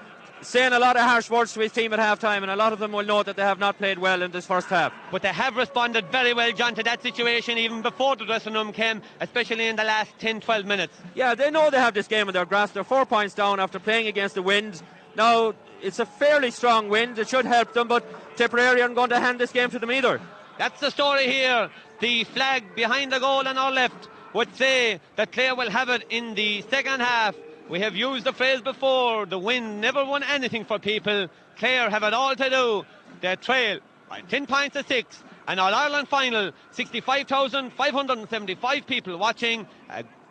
saying a lot of harsh words to his team at half time, and a lot of them will know that they have not played well in this first half. But they have responded very well, John, to that situation even before the dressing room came, especially in the last 10-12 minutes. Yeah, they know they have this game in their grasp. They're 4 points down after playing against the wind. Now, it's a fairly strong wind. It should help them, but Tipperary aren't going to hand this game to them either. That's the story here. The flag behind the goal on our left would say that Clare will have it in the second half. We have used the phrase before, the wind never won anything for people. Clare have it all to do. They trail by 10 points to 6. An All-Ireland final, 65,575 people watching.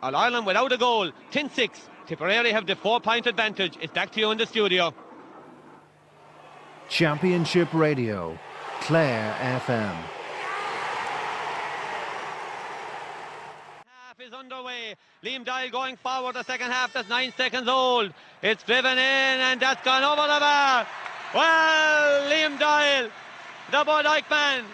All-Ireland without a goal, 10-6. Tipperary have the 4-point advantage. It's back to you in the studio. Championship Radio, Clare FM. Half is underway. Liam Doyle going forward. The second half, that's 9 seconds old. It's driven in, and that's gone over the bar. Well, Liam Doyle, the Bodyke man.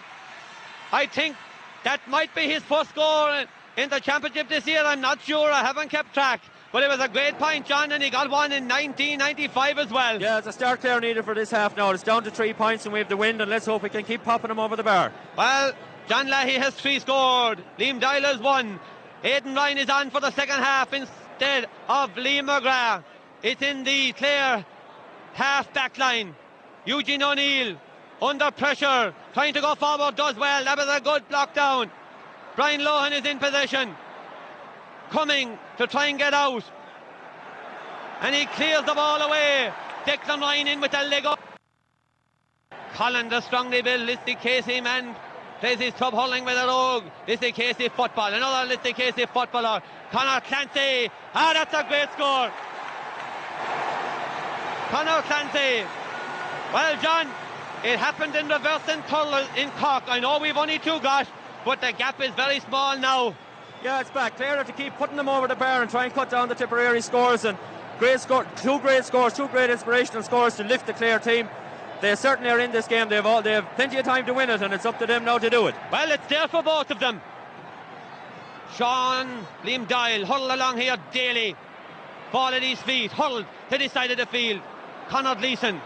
I think that might be his first score in the championship this year. I'm not sure. I haven't kept track. But it was a great point, John, and he got one in 1995 as well. Yeah, it's a start Clare needed for this half now. It's down to 3 points, and we have the wind, and let's hope we can keep popping them over the bar. Well, John Lahey has 3 scored. Liam Doyle has 1. Aidan Ryan is on for the second half instead of Liam McGrath. It's in the Clare half back line. Eugene O'Neill under pressure, trying to go forward, does well. That was a good block down. Brian Lohan is in possession, coming to try and get out, and he clears the ball away. Declan Ryan in with a leg up. Colin, the strongly built Listy Casey man, plays his club hurling with a rogue. Listy Casey football, another Listy Casey footballer, Conor Clancy. That's a great score. Conor Clancy. Well, John, it happened in reverse in Cork. I know we've only 2 got, but the gap is very small now. Yeah, it's back. Clare have to keep putting them over the bar and try and cut down the Tipperary scores. And great score, 2 great scores, 2 great inspirational scores to lift the Clare team. They certainly are in this game. They have plenty of time to win it, and it's up to them now to do it. Well, it's there for both of them. Sean Liam Doyle hurled along here daily. Ball at his feet, hurled to this side of the field. Conor Gleeson.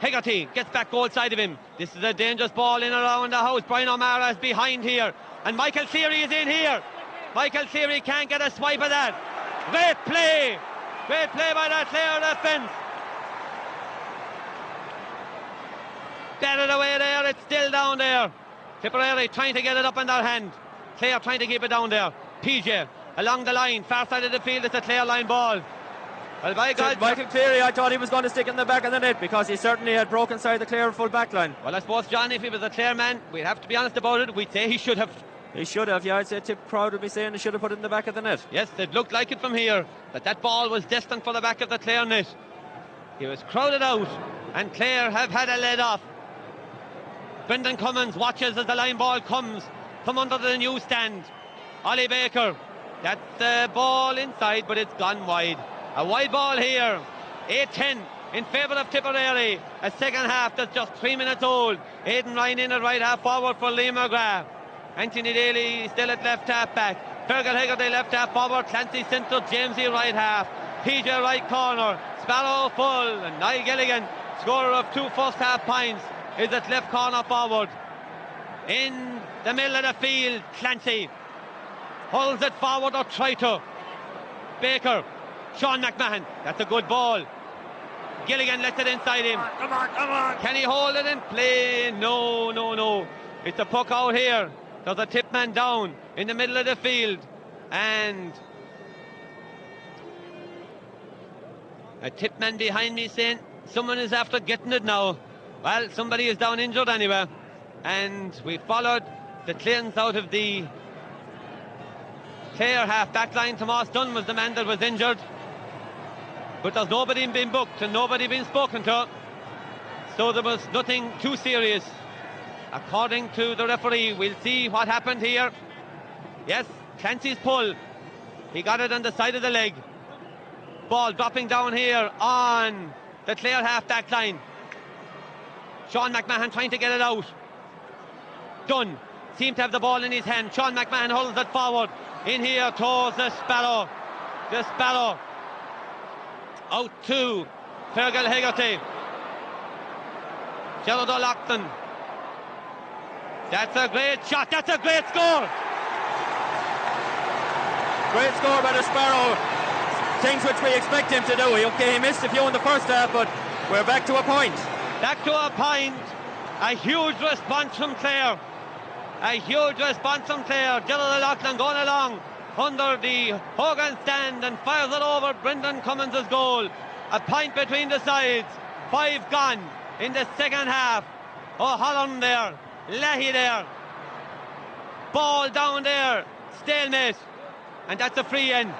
Hegarty gets back goal side of him. This is a dangerous ball in around the house. Brian O'Mara is behind here, and Michael Cleary is in here. Michael Cleary can't get a swipe of that. Great play by that Clare defence. Batted away there, it's still down there. Tipperary trying to get it up in their hand. Clare trying to keep it down there. PJ along the line, far side of the field. It's a Clare line ball. Well, by God, Michael Cleary, I thought he was going to stick in the back of the net, because he certainly had broken side the Clare full back line. Well, I suppose, John, if he was a Clare man, we'd have to be honest about it. We'd say he should have. He should have, yeah. I'd say Tipp Crowd would be saying he should have put it in the back of the net. Yes, it looked like it from here, that ball was destined for the back of the Clare net. He was crowded out, and Clare have had a lead off. Brendan Cummins watches as the line ball comes from under the newsstand. Ollie Baker, that's the ball inside, but it's gone wide. A wide ball here. 8-10 in favour of Tipperary. A second half that's just 3 minutes old. Aidan Ryan in at right half forward for Liam McGrath. Anthony Daly still at left half back. Fergal Hegarty left half forward. Clancy centre. Jamesy right half. PJ right corner. Sparrow full. And Niall Gilligan, scorer of 2 first half points, is at left corner forward. In the middle of the field, Clancy holds it forward, or try to. Baker, Sean McMahon, that's a good ball. Gilligan lets it inside him. Come on. Can he hold it in play? No. It's a puck out here. There's a tip man down in the middle of the field. And a tip man behind me saying someone is after getting it now. Well, somebody is down injured anyway. And we followed the clearance out of the Clare half back line. Tomas Dunn was the man that was injured. But there's nobody been booked and nobody been spoken to. So there was nothing too serious, according to the referee. We'll see what happened here. Yes, Clancy's pull. He got it on the side of the leg. Ball dropping down here on the Clare half back line. Sean McMahon trying to get it out. Dunn seemed to have the ball in his hand. Sean McMahon holds it forward. In here towards the Sparrow. The Sparrow. Out to Fergal Hegarty. Gerald O'Loughlin. That's a great shot. That's a great score. Great score by the Sparrow. Things which we expect him to do. Okay, he missed a few in the first half, but we're back to a point. Back to a point. A huge response from Clare. A huge response from Clare. Gerald O'Loughlin going along under the Hogan stand and fires it over Brendan Cummins' goal. A point between the sides. 5 gone in the second half. O'Halloran there. Leahy there. Ball down there. Stalemate. And that's a free in.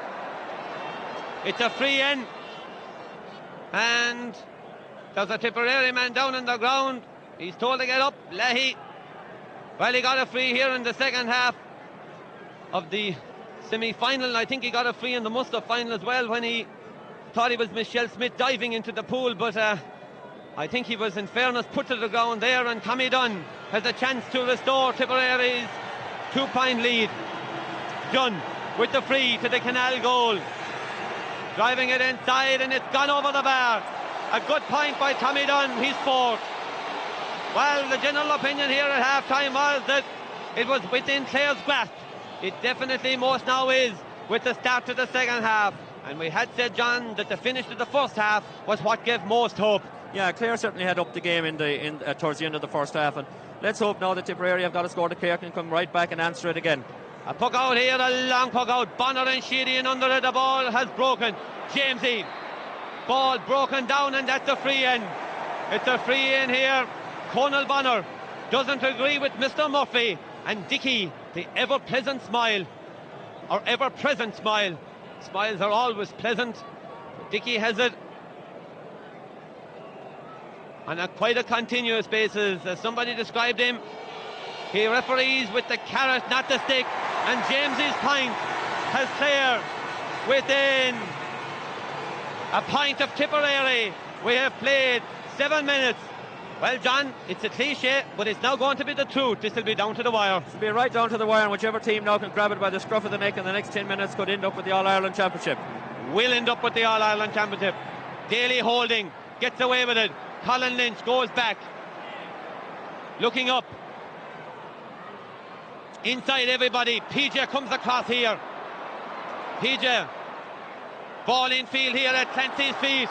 It's a free in. And there's a Tipperary man down on the ground. He's told to get up. Leahy. Well, he got a free here in the second half of the semi-final. I think he got a free in the Munster final as well when he thought he was Michelle Smith diving into the pool, but I think he was, in fairness, put to the ground there, and Tommy Dunn has a chance to restore Tipperary's 2-point lead. Dunn with the free to the Canal goal, driving it inside, and it's gone over the bar. A good point by Tommy Dunn, he's fourth. Well, the general opinion here at half-time was that it was within Clare's grasp. It definitely most now is with the start to the second half. And we had said, John, that the finish to the first half was what gave most hope. Yeah, Clare certainly had up the game towards the end of the first half. And let's hope now that Tipperary have got a score that Clare can come right back and answer it again. A puck out here, a long puck out. Bonner and Sheedy in under it. The ball has broken. Jamesy. Ball broken down, and that's a free in. It's a free in here. Conal Bonner doesn't agree with Mr. Murphy. And Dickey, the ever-pleasant smile, or ever-present smile. Smiles are always pleasant. Dickey has it on quite a continuous basis. As somebody described him, he referees with the carrot, not the stick. And James's point has Clare within a point of Tipperary. We have played 7 minutes. Well, John, it's a cliche, but it's now going to be the truth. This will be down to the wire. It'll be right down to the wire, and whichever team now can grab it by the scruff of the neck in the next 10 minutes could end up with the All-Ireland Championship. Will end up with the All-Ireland Championship. Daly holding, gets away with it. Colin Lynch goes back, looking up. Inside everybody. PJ comes across here. PJ. Ball in field here at Clancy's feet.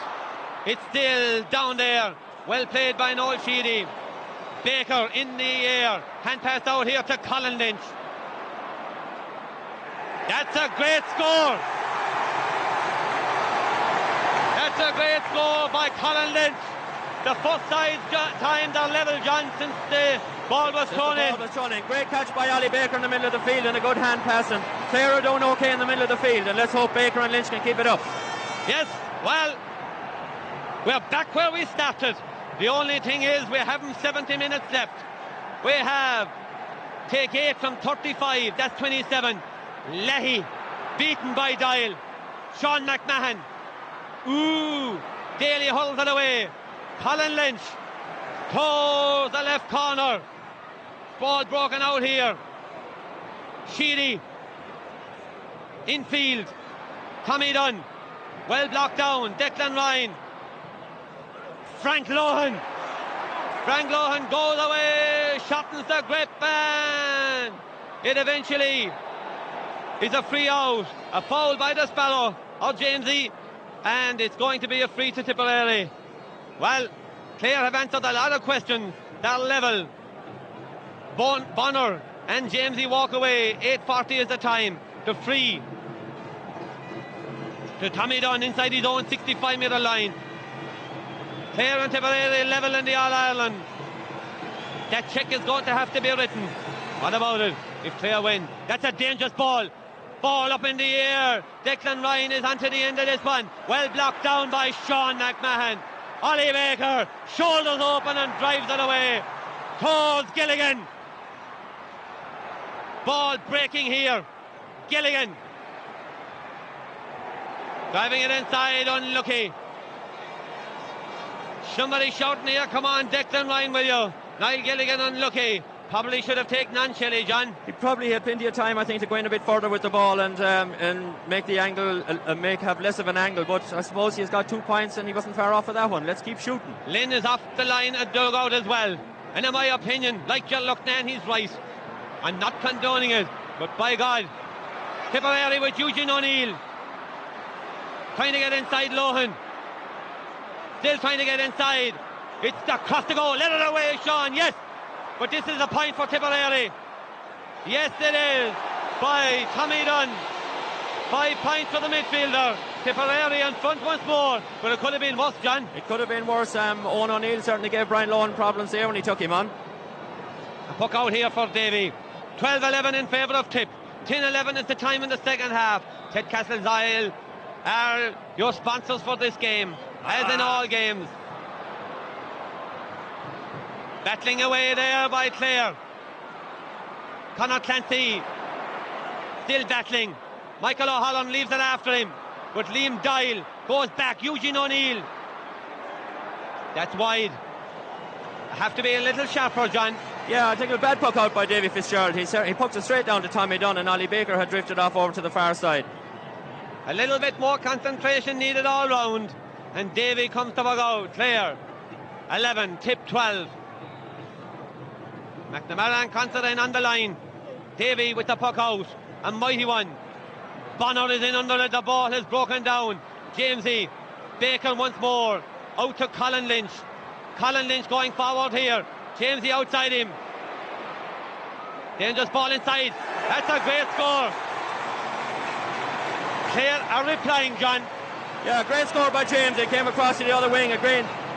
It's still down there. Well played by Noel Sheedy. Baker in the air. Hand pass out here to Colin Lynch. That's a great score. That's a great score by Colin Lynch. The first time they're level, John, since the ball was thrown in. Great catch by Ollie Baker in the middle of the field, and a good hand passing. Clare are doing okay in the middle of the field, and let's hope Baker and Lynch can keep it up. Yes, well, we're back where we started. The only thing is we haven't 70 minutes left. We have take 8 from 35, that's 27. Leahy beaten by Dial. Sean McMahon. Ooh, Daly hurls it away. Colin Lynch towards the left corner. Ball broken out here. Sheedy infield. Tommy Dunn well blocked down. Declan Ryan. Frank Lohan goes away, shortens the grip, and it eventually is a free out. A foul by the Sparrow or Jamesy, and it's going to be a free to Tipperary. Well, Clare have answered a lot of questions. They're level. Bonner and Jamesy walk away. 8:40 is the time. The free to Tommy Dunn inside his own 65-metre line. Clare and Tipperary level in the All-Ireland. That check is going to have to be written. What about it if Clare win? That's a dangerous ball. Ball up in the air. Declan Ryan is onto the end of this one. Well blocked down by Sean McMahon. Ollie Baker shoulders open and drives it away towards Gilligan. Ball breaking here. Gilligan driving it inside, unlucky. Somebody shouting here, come on Declan Ryan, will you? Niall Gilligan unlucky. Probably should have taken on Shelley, John. He probably had plenty of time, I think, to go in a bit further with the ball and make the angle, have less of an angle. But I suppose he's got 2 points and he wasn't far off of that one. Let's keep shooting. Lynn is off the line and dug out as well. And in my opinion, like John Lucknan, he's right. I'm not condoning it, but by God, Tipperary with Eugene O'Neill trying to get inside Lohan. Still trying to get inside. It's across the goal. Let it away, Sean. Yes. But this is a point for Tipperary. Yes, it is. By Tommy Dunn. 5 points for the midfielder. Tipperary in front once more. But it could have been worse, John. It could have been worse. Owen O'Neill certainly gave Brian Lohan problems there when he took him on. A puck out here for Davy. 12-11 in favour of Tipp. 10-11 is the time in the second half. Ted Castle's-Isle are your sponsors for this game, as in all games. Battling away there by Clare. Conor Clancy still battling. Michael O'Halloran leaves it after him, but Liam Doyle goes back. Eugene O'Neill. That's wide. I have to be a little sharper, John. Yeah, I think a bad puck out by Davy Fitzgerald. He pucked it straight down to Tommy Dunn, and Ollie Baker had drifted off over to the far side. A little bit more concentration needed all round, and Davy comes to bug out. Clare 11, Tipp 12. McNamara and Considine on the line. Davy with the puck out. A mighty one. Bonner is in under it. The ball has broken down. Jamesy. Baker once more. Out to Colin Lynch. Colin Lynch going forward here. Jamesy outside him. Dangerous ball inside. That's a great score. Clare are replying, John. Yeah, great score by James. He came across to the other wing. A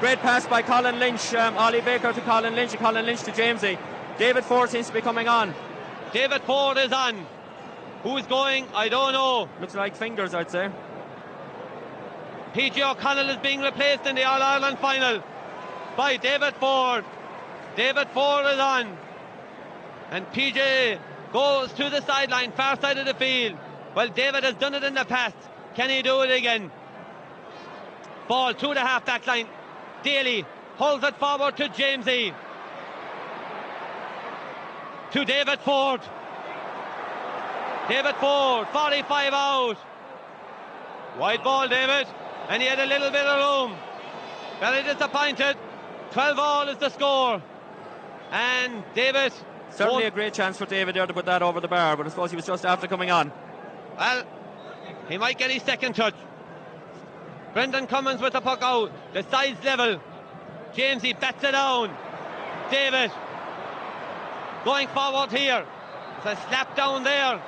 great pass by Colin Lynch. Ollie Baker to Colin Lynch, and Colin Lynch to Jamesy. David Ford seems to be coming on. David Ford is on. Who's going? I don't know. Looks like fingers, I'd say. PJ O'Connell is being replaced in the All-Ireland final by David Ford. David Ford is on. And PJ goes to the sideline, far side of the field. Well, David has done it in the past. Can he do it again? Ball to the half-back line. Daly holds it forward to Jamesy. To David Ford. David Ford, 45 out. Wide ball, David. And he had a little bit of room. Very disappointed. 12 all is the score. And David... Certainly a great chance for David there to put that over the bar, but I suppose he was just after coming on. Well, he might get his second touch. Brendan Cummins with the puck out. The side's level. Jamesy bats it down. David going forward here. It's a slap down there.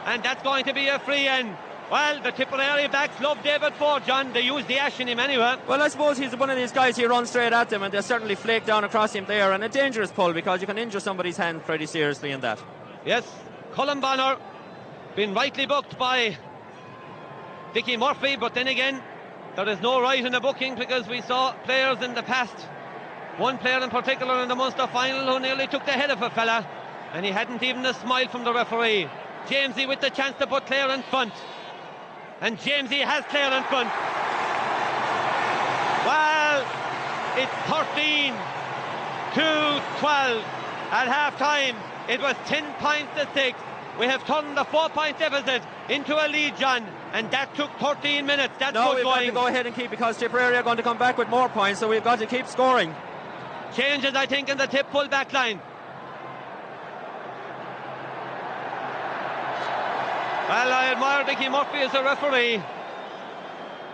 And that's going to be a free end. Well, the Tipperary backs love David Ford, John. They use the ash in him anyway. Well, I suppose he's one of these guys who runs straight at them, and they certainly flake down across him there. And a dangerous pull, because you can injure somebody's hand pretty seriously in that. Yes, Colin Bonner been rightly booked by Dickie Murphy, but then again, there is no right in the booking, because we saw players in the past, one player in particular in the Munster final, who nearly took the head of a fella, and he hadn't even a smile from the referee. Jamesy with the chance to put Clare in front, and Jamesy has Clare in front. It's 13-12 at half time. It was 10 points to 6. We have turned the 4-point deficit into a lead, John, and that took 13 minutes. That's no, good we've going. got to go ahead and keep, because Tipperary are going to come back with more points, so we've got to keep scoring. Changes, I think, in the Tipp full back line. Well, I admire Dickie Murphy as a referee,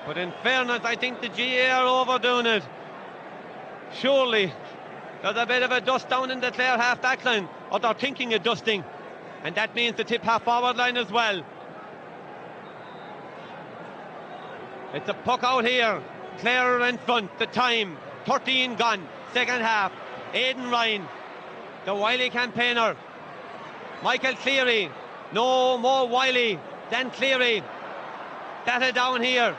but in fairness, I think the GA are overdoing it. Surely there's a bit of a dust down in the Clare half back line, or they're thinking of dusting, and that means the Tipp half forward line as well. It's a puck out here. Clare in front. The time 13 gone. Second half. Aidan Ryan, the Wiley campaigner. Michael Cleary. No more Wiley than Cleary. Batted down here.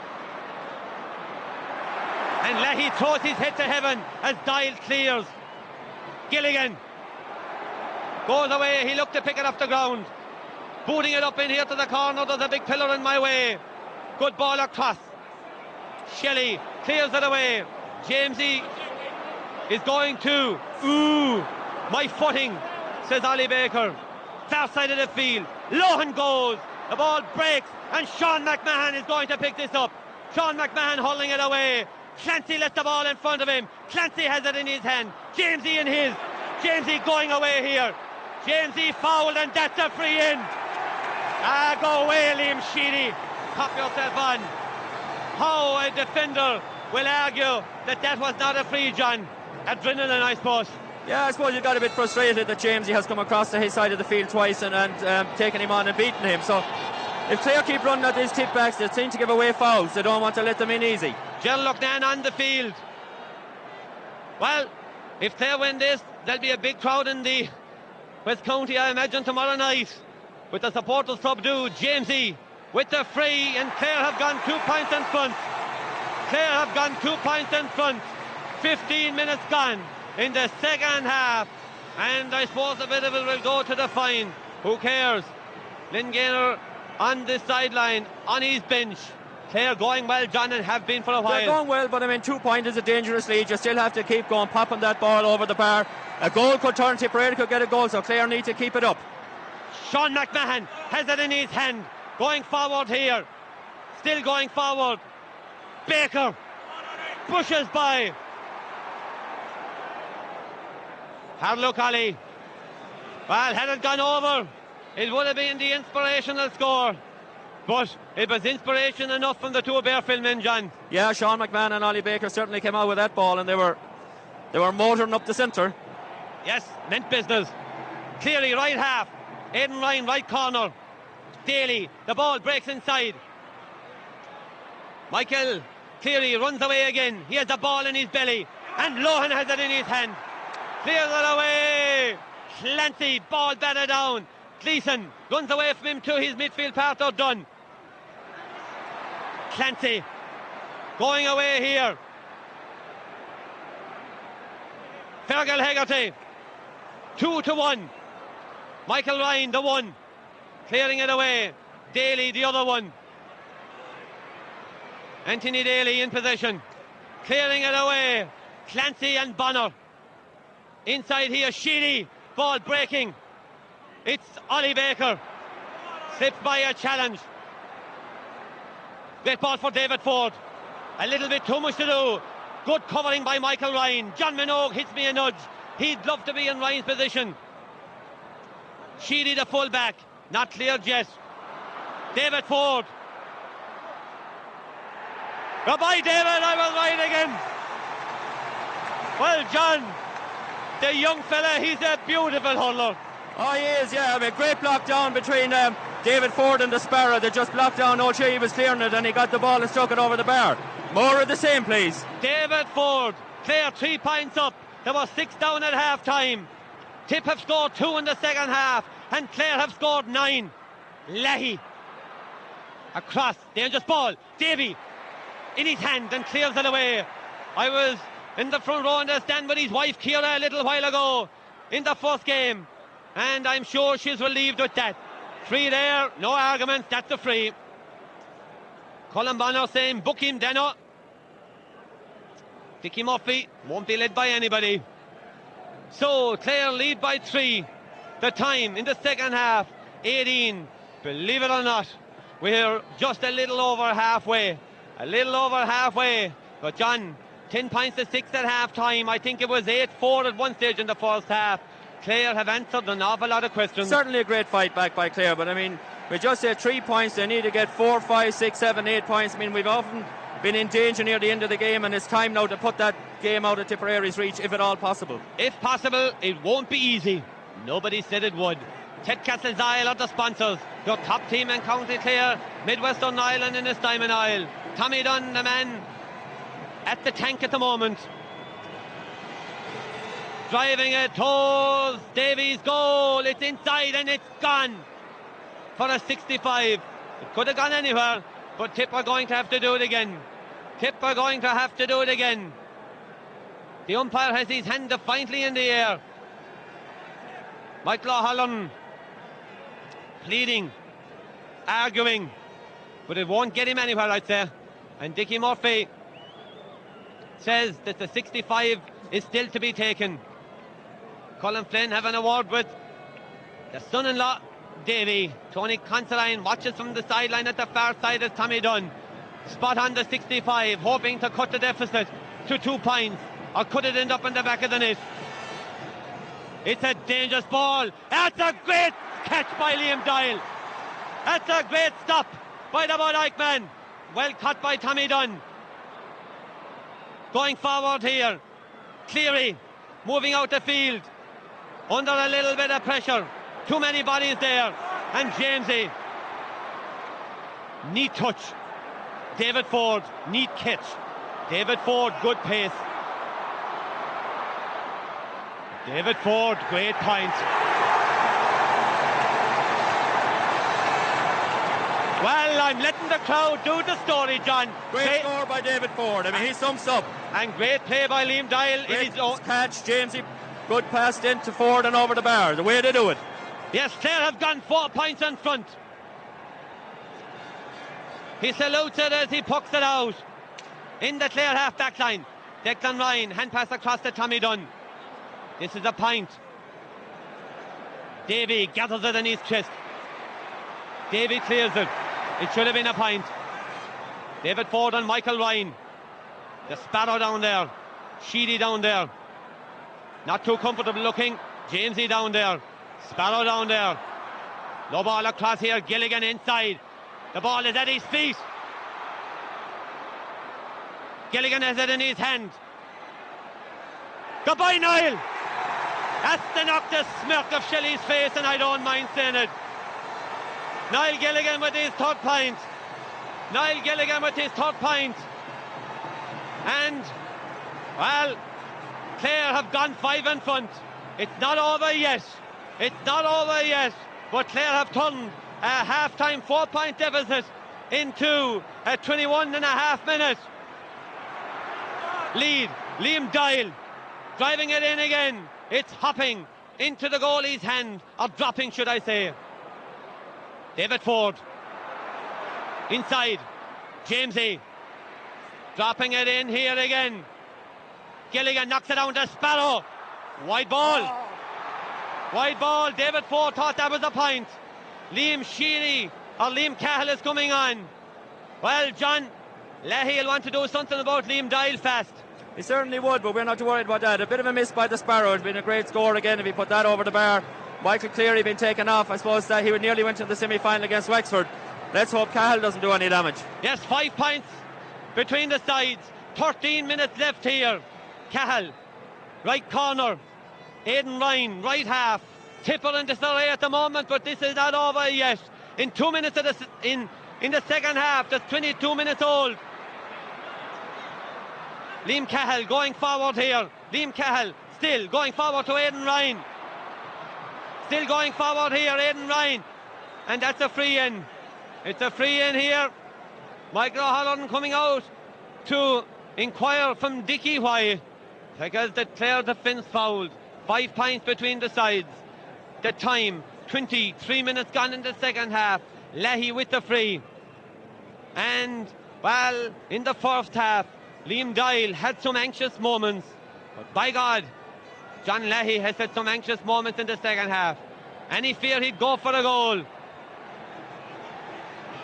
And Leahy throws his head to heaven as Dial clears. Gilligan goes away. He looked to pick it off the ground. Booting it up in here to the corner. There's a big pillar in my way. Good ball across. Shelley clears it away. Jamesy is going to. Ooh, my footing, says Ollie Baker. Far side of the field. Lohan goes. The ball breaks, and Sean McMahon is going to pick this up. Sean McMahon holding it away. Clancy lets the ball in front of him. Clancy has it in his hand. Jamesy in his. Jamesy going away here. Jamesy fouled, and that's a free in. Go away, Liam Sheedy. Cop yourself on. How a defender will argue that that was not a free, John. Adrenaline, I suppose. Yeah, I suppose you got a bit frustrated that Jamesy has come across to his side of the field twice and taken him on and beaten him. So if Clare keep running at these tip backs, they seem to give away fouls. They don't want to let them in easy. Gerald Lucknan on the field. Well, if Clare win this, there'll be a big crowd in the West County, I imagine, tomorrow night, with the supporters club do. Jamesy with the free, and Clare have gone 2 points in front. Clare have gone 2 points in front. 15 minutes gone in the second half, and I suppose a bit of it will go to the fine. Who cares? Lynn Gaynor on the sideline, on his bench. Clare going well, John, and have been for a while. They're going well, but I mean, 2 points is a dangerous lead. You still have to keep going, popping that ball over the bar. A goal could turn. Tipperary could get a goal, so Clare need to keep it up. Sean McMahon has it in his hand. Going forward here. Still going forward. Baker pushes by. Hard look, Ollie. Well, had it gone over, it would have been the inspirational score. But it was inspiration enough from the two Bearfield men, John. Yeah, Sean McMahon and Ollie Baker certainly came out with that ball, and they were motoring up the centre. Yes, meant business. Cleary right half. Aidan Ryan right corner. Daly, the ball breaks inside. Michael Cleary runs away again. He has the ball in his belly, and Lohan has it in his hand. Clears it away. Clancy, ball batted down. Gleeson runs away from him to his midfield partner, Dunn. Clancy going away here. Fergal Hegarty 2-1. Michael Ryan the one, clearing it away. Daly the other one. Anthony Daly in possession, clearing it away. Clancy and Bonner inside here. Sheedy, ball breaking. It's Ollie Baker, slipped by a challenge. Great ball for David Ford. A little bit too much to do. Good covering by Michael Ryan. John Minogue hits me a nudge. He'd love to be in Ryan's position. Sheedy the full-back, not cleared yet. David Ford. Goodbye, David, I was right again. Well, John, the young fella, he's a beautiful hurler. Oh, he is, yeah. I mean, great block down between David Ford and the Sparrow. They just blocked down O'Shea, he was clearing it, and he got the ball and struck it over the bar. More of the same, please. David Ford, Clare 3 points up. There was 6 down at half time. Tipp have scored 2 in the second half, and Clare have scored 9. Leahy across, dangerous ball. Davy in his hand and clears it away. I was in the front row in the stand with his wife Ciara a little while ago in the first game, and I'm sure she's relieved with that. Free there, no arguments, that's a free. Colin Bonner saying book him, Deno. Dickie Murphy won't be led by anybody. So Clare lead by 3. The time in the second half, 18. Believe it or not, we're just a little over halfway. A little over halfway. But John, 10 points to 6 at half time. I think it was 8-4 at one stage in the first half. Clare have answered an awful lot of questions. Certainly a great fight back by Clare, but I mean, we just said 3 points. They need to get 4, 5, 6, 7, 8 points. I mean, we've often been in danger near the end of the game, and it's time now to put that game out of Tipperary's reach, if at all possible. If possible, it won't be easy. Nobody said it would. Ted Castle's Isle are the sponsors. Your top team in County Clare, Midwestern Ireland in this Diamond Isle. Tommy Dunn, the man at the tank at the moment. Driving it towards Davies' goal. It's inside and it's gone for a 65. It could have gone anywhere, but Tipp are going to have to do it again. Tipp are going to have to do it again. The umpire has his hand defiantly in the air. Michael O'Halloran pleading, arguing, but it won't get him anywhere, I'd say. And Dickie Murphy says that the 65 is still to be taken. Colin Flynn having a word with the son-in-law, Davy. Tony Considine watches from the sideline at the far side as Tommy Dunn. Spot on the 65, hoping to cut the deficit to 2 points. Or could it end up in the back of the net? It's a dangerous ball. That's a great catch by Liam Doyle. That's a great stop by the Bodyke man. Well cut by Tommy Dunn. Going forward here, Cleary moving out the field under a little bit of pressure. Too many bodies there. And Jamesy, neat touch. David Ford, neat catch. David Ford, good pace. David Ford, great point. Well, I'm letting the crowd do the story, John. Great score by David Ford. I mean, he sums up. And great play by Liam Doyle. Great catch, Jamesy. Good pass into Ford and over the bar. The way to do it. Yes, Clare have gone 4 points in front. He salutes it as he pucks it out. In the Clare half-back line. Declan Ryan, hand pass across to Tommy Dunn. This is a point. Davy gathers it in his chest. Davy clears it. It should have been a point. David Ford and Michael Ryan. The Sparrow down there. Sheedy down there. Not too comfortable looking. Jamesy down there. Sparrow down there. No ball across here. Gilligan inside. The ball is at his feet. Gilligan has it in his hand. Goodbye, Niall. That's to knock the smirk of Shelley's face, and I don't mind saying it. Niall Gilligan with his 3rd point. Niall Gilligan with his 3rd point. And, well, Clare have gone 5 in front. It's not over yet. It's not over yet. But Clare have turned a half-time 4-point deficit into a 21.5 minute lead. Liam Doyle driving it in again. It's hopping into the goalie's hand, or dropping, should I say. David Ford inside. Jamesy dropping it in here again. Gilligan knocks it down to Sparrow. Wide ball. Wide ball. David Ford thought that was a point. Liam Sheedy or Liam Cahill is coming on. Well, John, Leahy will want to do something about Liam Doyle fast. He certainly would, but we're not too worried about that. A bit of a miss by the Sparrow. It's been a great score again if he put that over the bar. Michael Cleary been taken off. I suppose that he would nearly went to the semi-final against Wexford. Let's hope Cahill doesn't do any damage. Yes, 5 points between the sides. 13 minutes left here. Cahill, right corner. Aidan Ryan, right half. Tipper in disarray at the moment, but this is not over yet. In 2 minutes of in the second half, that's 22 minutes old. Liam Cahill going forward here. Liam Cahill still going forward to Aidan Ryan. Still going forward here, Aidan Ryan. And that's a free in. It's a free in here. Michael O'Halloran coming out to inquire from Dickie why. Because the Clare defence fouled. 5 points between the sides. The time, 23 minutes gone in the second half. Leahy with the free. And, well, in the first half, Liam Doyle had some anxious moments, but by God, John Leahy has had some anxious moments in the second half. Any fear he'd go for a goal.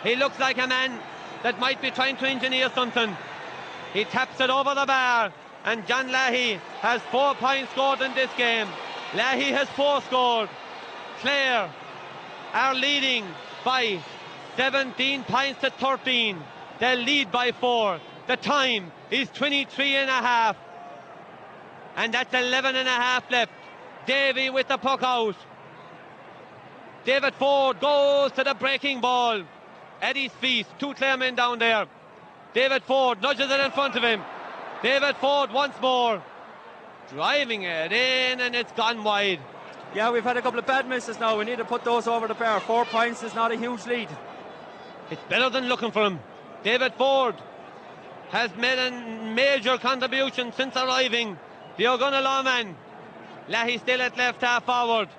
He looks like a man that might be trying to engineer something. He taps it over the bar, and John Leahy has 4 points scored in this game. Leahy has 4 scored. Clare are leading by 17 points to 13. They lead by 4. The time is 23.5. And that's 11.5 left. Davy with the puck out. David Ford goes to the breaking ball. At his feet, 2 Clare men down there. David Ford nudges it in front of him. David Ford once more. Driving it in, and it's gone wide. Yeah, we've had a couple of bad misses now. We need to put those over the bar. 4 points is not a huge lead. It's better than looking for him. David Ford has made a major contribution since arriving. The Ogonnellow man. Leahy still at left half forward.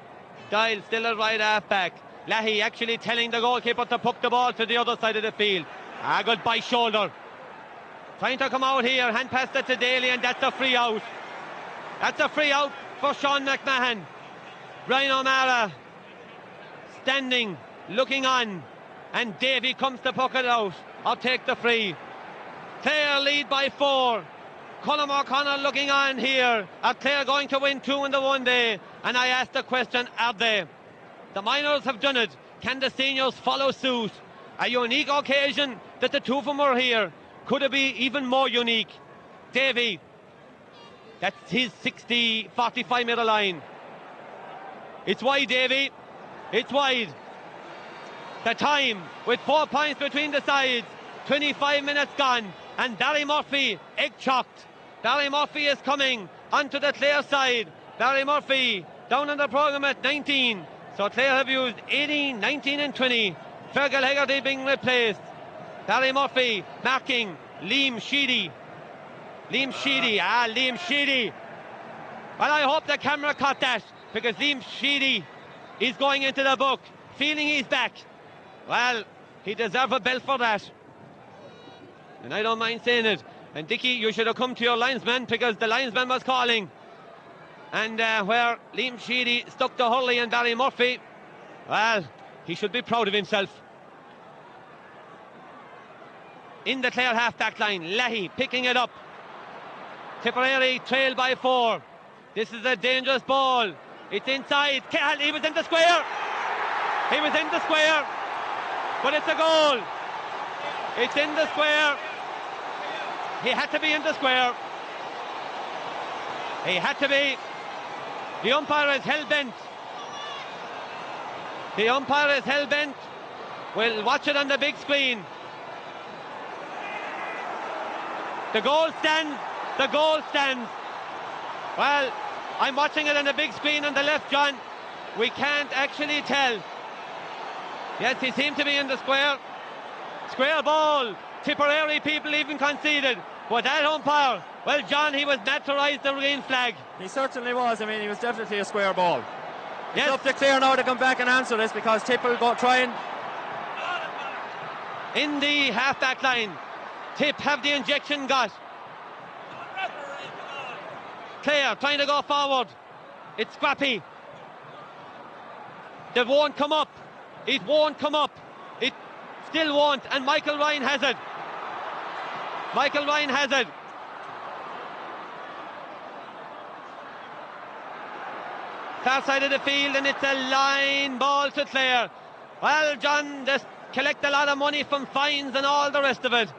Doyle still at right half back. Leahy actually telling the goalkeeper to puck the ball to the other side of the field. Good by shoulder. Trying to come out here. Hand pass it to Daly, and that's a free out. That's a free out for Sean McMahon. Brian O'Mara standing, looking on, and Davy comes to puck it out. I'll take the free. Clare lead by 4. Colm O'Connell looking on here. Are Clare going to win 2 in the one day? And I ask the question, are they? The minors have done it. Can the seniors follow suit? A unique occasion that the 2 of them are here. Could it be even more unique? Davy, that's his 45 metre line. It's wide, Davy. It's wide. The time with 4 points between the sides. 25 minutes gone. And Barry Murphy, egg-chocked. Barry Murphy is coming onto the Clare side. Barry Murphy down in the programme at 19. So Clare have used 18, 19 and 20. Fergal Hegarty being replaced. Barry Murphy marking Liam Sheedy. Liam Sheedy. Well, I hope the camera caught that, because Liam Sheedy is going into the book, feeling he's back. Well, he deserves a belt for that. And I don't mind saying it. And Dickie, you should have come to your linesman, because the linesman was calling. And where Liam Sheedy stuck to Hurley and Barry Murphy, well, he should be proud of himself. In the Clare half-back line, Leahy picking it up. Tipperary trail by 4. This is a dangerous ball. It's inside. He was in the square. He was in the square. But it's a goal. It's in the square. He had to be in the square. He had to be. The umpire is hell-bent. The umpire is hell-bent. We'll watch it on the big screen. The goal stands. The goal stands. Well, I'm watching it on the big screen on the left, John. We can't actually tell. Yes, he seemed to be in the square. Square ball. Tipperary people even conceded. But that umpire, well, John, he was naturalised the green flag. He certainly was. I mean, he was definitely a square ball. It's yes. up to Clare now to come back and answer this, because Tipp will go try and... In the half-back line, Tipp have the injection got. Clare trying to go forward. It's scrappy. It won't come up. It won't come up. It still won't. And Michael Ryan has it. Michael Ryan has it. Far side of the field, and it's a line ball to Clare. Well, John, they collect a lot of money from fines and all the rest of it.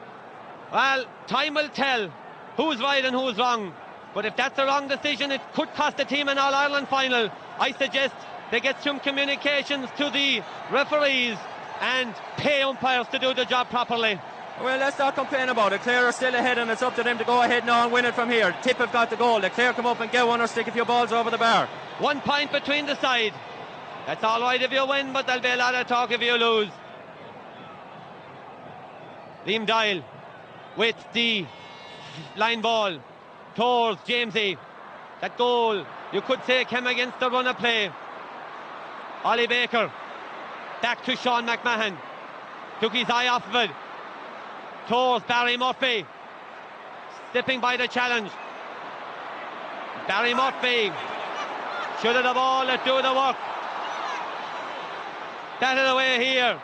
Well, time will tell who's right and who's wrong. But if that's a wrong decision, it could cost the team an All-Ireland final. I suggest they get some communications to the referees and pay umpires to do the job properly. Well, let's not complain about it. Clare are still ahead, and it's up to them to go ahead now and win it from here. Tipp have got the goal. Let Clare come up and get one or stick a few balls over the bar. 1 point between the side. That's all right if you win, but there'll be a lot of talk if you lose. Liam Doyle with the line ball towards Jamesy. That goal, you could say, came against the run of play. Ollie Baker back to Sean McMahon. Took his eye off of it. Towards Barry Murphy. slipping by the challenge. Barry Murphy should have the ball, let do the work. Batted away here.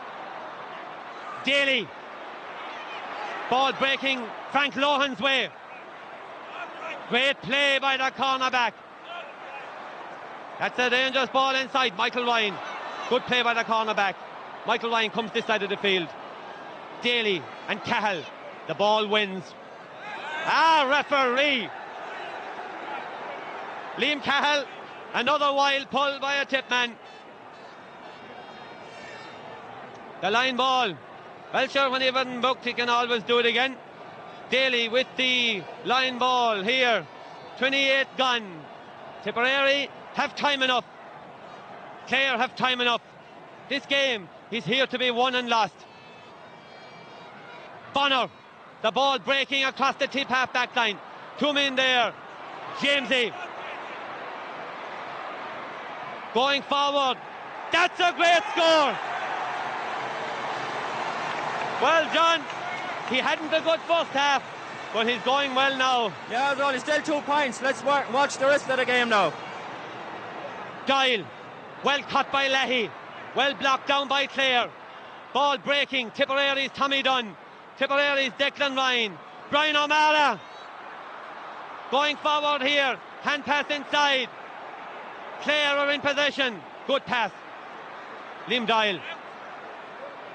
Daly. Ball breaking Frank Lohan's way. Great play by the cornerback. That's a dangerous ball inside. Michael Ryan. Good play by the cornerback. Michael Ryan comes this side of the field. Daly and Cahill. The ball wins. Referee. Liam Cahill. Another wild pull by a tip man. The line ball. Well, sure, when you've been booked, he can always do it again. Daly with the line ball here. 28 gone. Tipperary have time enough. Clare have time enough. This game is here to be won and lost. Bonner. The ball breaking across the Tipp half-back line. 2 men there. Jamesy. Going forward. That's a great score. Well, John, he hadn't a good first half, but he's going well now. Yeah, there's only still 2 points. Let's watch the rest of the game now. Doyle, well cut by Leahy, well blocked down by Clare. Ball breaking, Tipperary's Tommy Dunn, Tipperary's Declan Ryan. Brian O'Mara going forward here, hand pass inside. Clare are in possession, good pass. Liam Doyle,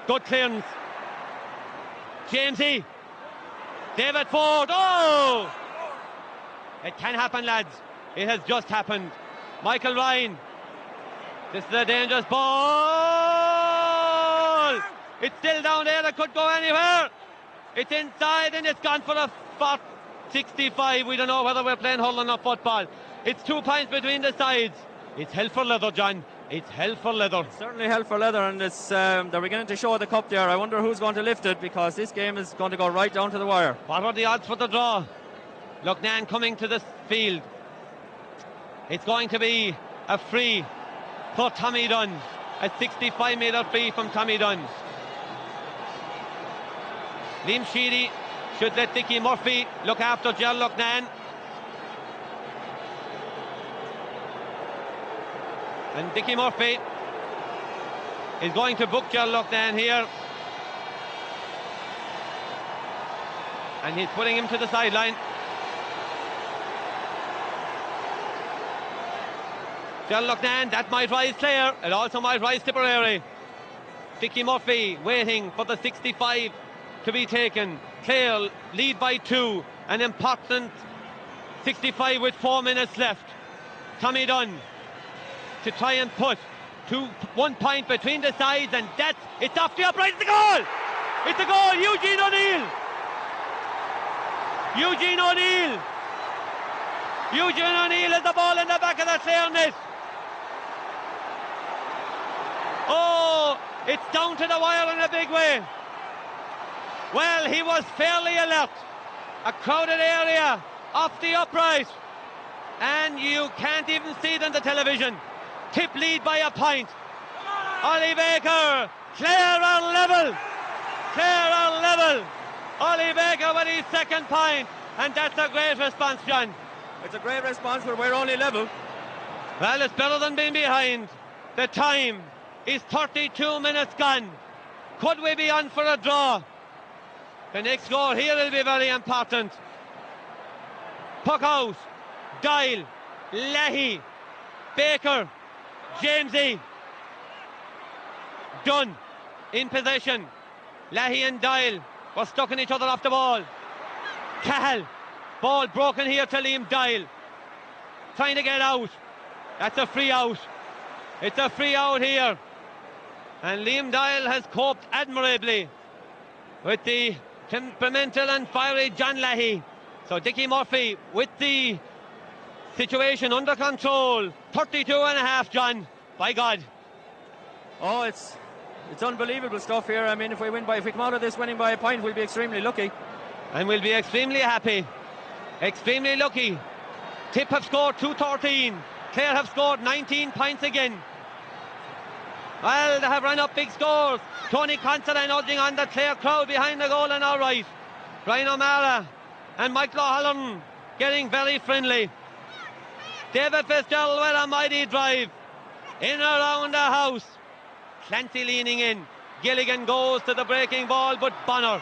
good clearance. Jamesy, David Ford, oh! It can happen, lads. It has just happened. Michael Ryan, this is a dangerous ball. It's still down there, it could go anywhere. It's inside and it's gone for a 65. We don't know whether we're playing hurling or football. It's 2 points between the sides. It's hell for leather, John. It's hell for leather. Certainly hell for leather, and it's they're beginning to show the cup there. I wonder who's going to lift it, because this game is going to go right down to the wire. What are the odds for the draw? Loughnane coming to this field. It's going to be a free for Tommy Dunn. A 65-metre free from Tommy Dunn. Liam Sheedy should let Dickie Murphy look after Gerald Loughnane. And Dickie Murphy is going to book Gerald Loughnane here. And he's putting him to the sideline. Gerald Loughnane, that might rise Clare. It also might rise Tipperary. Dickie Murphy waiting for the 65 to be taken. Clare lead by 2. An important 65 with 4 minutes left. Tommy Dunn to try and put 1 point between the sides, and it's off the upright. It's a goal! It's a goal! Eugene O'Neill! Eugene O'Neill! Eugene O'Neill has the ball in the back of the Clare net. Oh, it's down to the wire in a big way. Well, he was fairly alert. A crowded area off the upright, and you can't even see it on the television. Tipp lead by a point. Ollie Baker, Clare are level. Clare are level. Ollie Baker with his 2nd point, and that's a great response, John. It's a great response, but we're only level. Well, it's better than being behind. The time is 32 minutes gone. Could we be on for a draw? The next goal here will be very important. Puck out, Doyle, Leahy, Baker, Jamesy, Dunn in possession. Leahy and Doyle were stuck in each other off the ball. Cahill, ball broken here to Liam Doyle, trying to get out. That's a free out. It's a free out here, and Liam Doyle has coped admirably with the temperamental and fiery John Leahy. So Dickie Murphy with the situation under control. 32 and a half, John. By God. Oh, it's unbelievable stuff here. I mean, if we come out of this winning by a point, we'll be extremely lucky. And we'll be extremely happy. Extremely lucky. Tipp have scored 213. Clare have scored 19 points again. Well, they have run up big scores. Tony Considine nudging on the Clare crowd behind the goal and all right. Brian O'Mara And Michael O'Halloran getting very friendly. David Fitzgerald with a mighty drive. In around the house. Clancy leaning in. Gilligan goes to the breaking ball, but Bonner.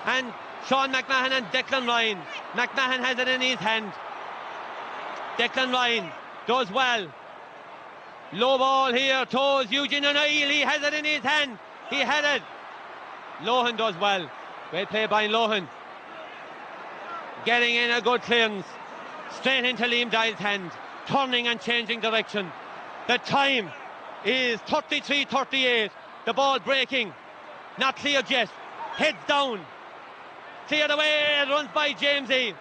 And Sean McMahon and Declan Ryan. McMahon has it in his hand. Declan Ryan does well. Low ball here towards Eugene O'Neill. He has it in his hand. He had it. Lohan does well. Great play by Lohan. Getting in a good clearance. Straight into Liam Dyle's hand. Turning and changing direction. The time is 33-38. The ball breaking. Not cleared yet. Heads down. Cleared away. It runs by Jamesy.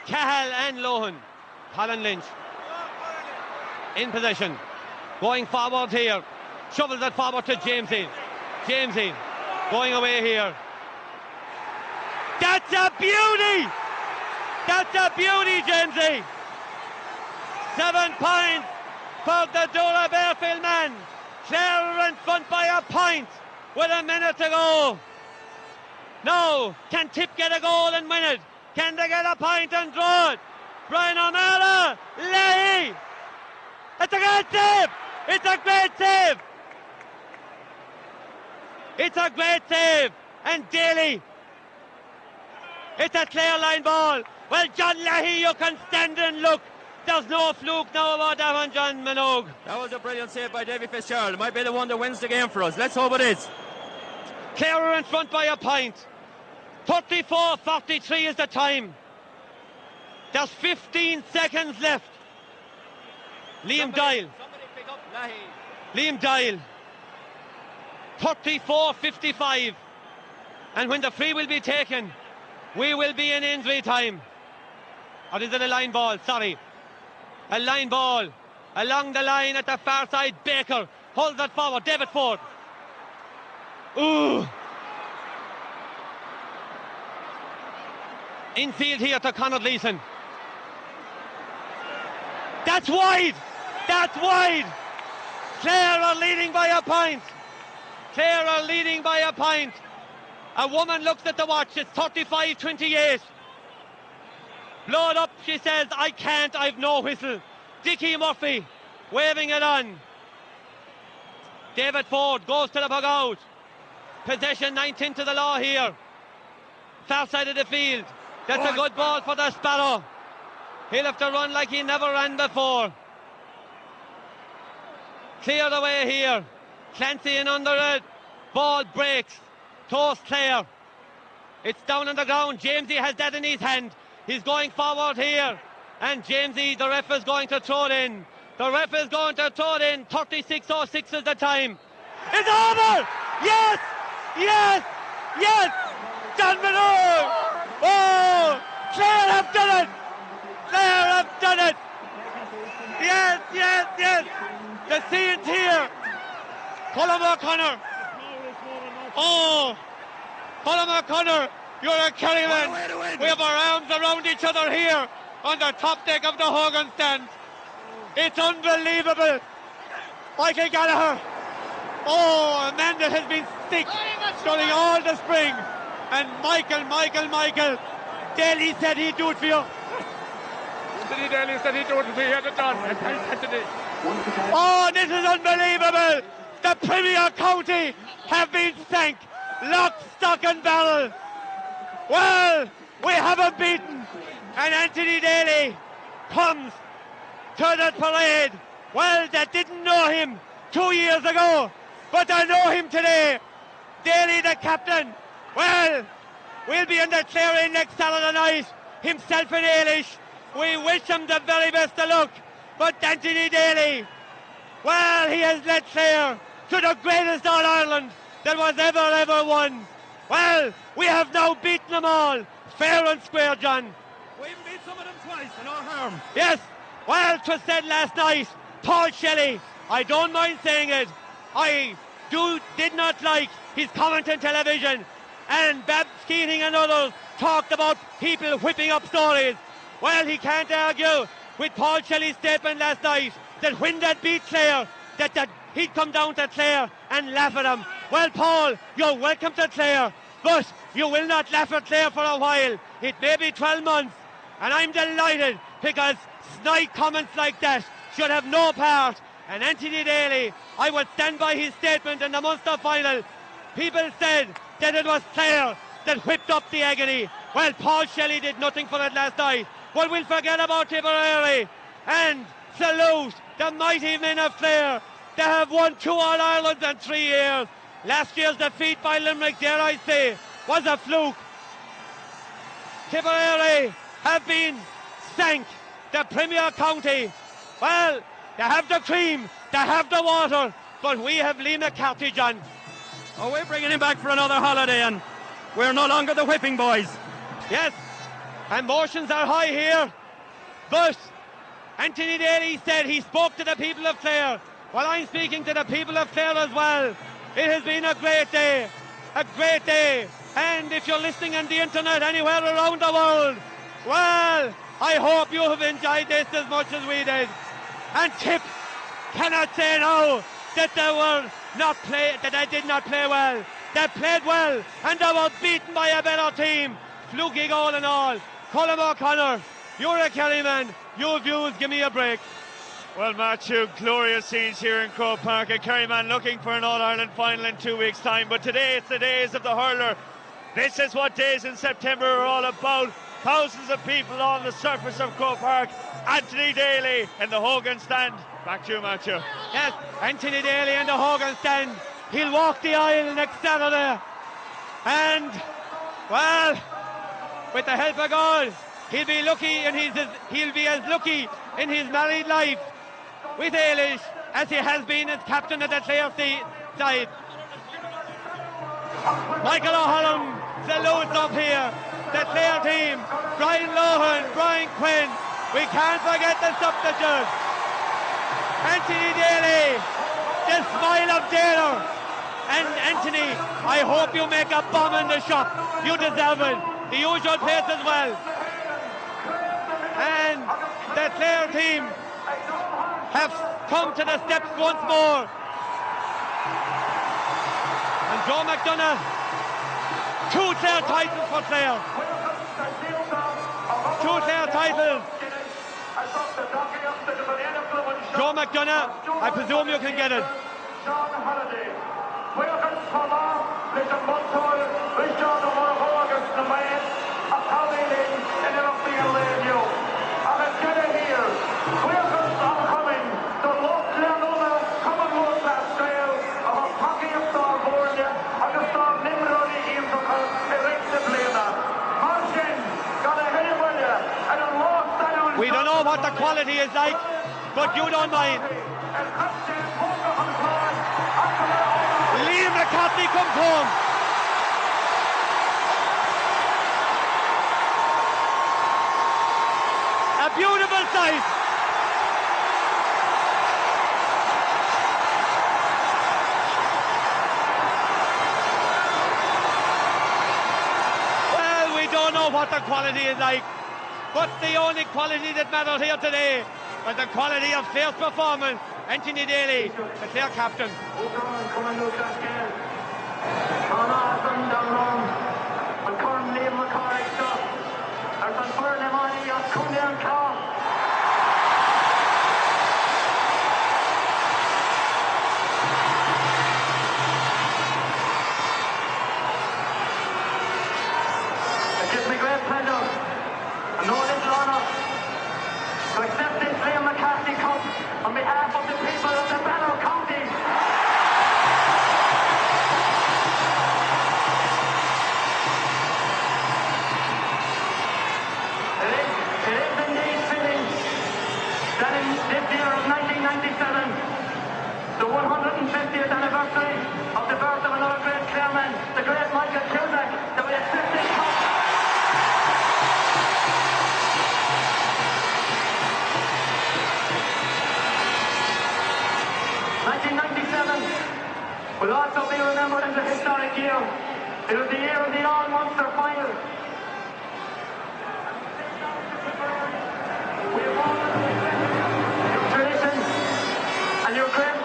Cahill and Lohan. Colin Lynch in possession. Going forward here. Shovels it forward to Jamesy. Jamesy going away here. That's a beauty! That's a beauty, Jamesy! 7 points for the Dora Bearfield man. Clare in front by a point with a minute to go. Now, can Tipp get a goal and win it? Can they get a point and draw it? Brian O'Mara, Leahy. It's a great save! It's a great save! It's a great save! And Daly. It's a clear line ball. Well, John Leahy, you can stand and look. There's no fluke now about that one, John Minogue. That was a brilliant save by Davy Fitzgerald. It might be the one that wins the game for us. Let's hope it is. Clare are in front by a point. 34-43 is the time. There's 15 seconds left. Liam Dyle. Somebody pick up Leahy. Liam Dyle. 34-55. And when the free will be taken, we will be in injury time. Or is it a line ball? Sorry. A line ball. Along the line at the far side. Baker holds it forward. David Ford. Ooh. Infield here to Conor Leeson. That's wide. That's wide. Clare are leading by a point. Clare are leading by a point. A woman looks at the watch. It's 35-28. Blow it up, she says. I can't, I've no whistle. Dickie Murphy waving it on. David Ford goes to the bug-out. Possession 19 to the law here. Far side of the field. That's a good ball for the Sparrow. He'll have to run like he never ran before. Cleared away here. Clancy in under it. Ball breaks. Toast Clare. It's down on the ground. Jamesy has that in his hand. He's going forward here. And Jamesy, the ref is going to throw it in. The ref is going to throw it in. 36:06 is the time. It's over! Yes! Yes! Yes! John Minogue! Oh! Clare have done it! Clare have done it! Yes, yes, yes! The scene's here! Colm O'Connor! Oh! Colm O'Connor, you're a Kerryman! We have our arms around each other here on the top deck of the Hogan stand. It's unbelievable! Michael Gallagher! Oh, a man that has been sick during all the spring. And Michael, Daly said he'd do it for you. Daly said he'd do it for you. Oh, this is unbelievable. The Premier County have been sank. Lock, stock and barrel. Well, we haven't beaten. And Anthony Daly comes to the parade. Well, they didn't know him 2 years ago, but I know him today. Daly, the captain. Well, we'll be in the Clare next Saturday night. Himself and Ailish. We wish him the very best of luck. But Anthony Daly, well, he has led Clare to the greatest All-Ireland that was ever won. Well, we have now beaten them all. Fair and square, John. We've beat some of them twice, no harm. Yes, well, it was said last night, Paul Shelley, I don't mind saying it, I did not like his comment on television, and Babs Keating and others talked about people whipping up stories. Well, he can't argue with Paul Shelley's statement last night that when that beat Clare, that he'd come down to Clare and laugh at him. Well, Paul, you're welcome to Clare, But you will not laugh at Clare for a while. It may be 12 months, and I'm delighted because snide comments like that should have no part. And Anthony Daly, I would stand by his statement in the Munster final. People said that it was Clare that whipped up the agony. Well, Paul Shelley did nothing for it last night. But we'll forget about Tipperary and salute the mighty men of Clare. They have won 2 All-Irelands in 3 years. Last year's defeat by Limerick, dare I say, was a fluke. Tipperary have been sank, the Premier County. Well, they have the cream, they have the water, but we have Lee McCarthy, John. Oh, we're bringing him back for another holiday, and we're no longer the whipping boys. Yes, emotions are high here, but Anthony Daly said he spoke to the people of Clare. Well, I'm speaking to the people of Clare as well. It has been a great day, and if you're listening on the internet anywhere around the world, well, I hope you have enjoyed this as much as we did. And Tipp cannot say now that they did not play well. They played well, and they were beaten by a better team. Fluky goal and all. Colm O'Connor, you're a Kerry man. Your views, give me a break. Well, Matthew, glorious scenes here in Croke Park. A Kerry man looking for an All-Ireland final in 2 weeks' time. But today it's the days of the hurler. This is what days in September are all about. Thousands of people on the surface of Croke Park. Anthony Daly in the Hogan stand. Back to you, Matthew. Yes, Anthony Daly in the Hogan stand. He'll walk the aisle next Saturday. And, well, with the help of God, he'll be as lucky in his married life with Eilish as he has been as captain of the Clare side. Michael O'Halloran salutes up here. The Clare team, Brian Lohan, Brian Quinn. We can't forget the substitutes. Anthony Daly, the smile of Taylor. And Anthony, I hope you make a bomb in the shop. You deserve it. The usual place as well. And the Clare team have come to the steps once more. And Joe McDonagh, 2 Clare titles for Clare. 2 Clare titles. Joe McDonagh, I presume you can get it. We don't know what the quality is like, but you don't mind. Liam McCarthy comes home. A beautiful sight. Well, we don't know what the quality is like. But the only quality that matters here today was the quality of Clare's performance. Anthony Daly, the Clare captain. It gives me great pleasure and no little honour to accept this Liam McCarthy Cup on behalf of the people of the Banner County. It is indeed fitting that in this year of 1997, the 150th anniversary of the birth of another great Clareman, the great Michael Cusack, that we accept this cup. Will also be remembered as a historic year. It was the year of the All-Munster final. We have all your tradition and your great.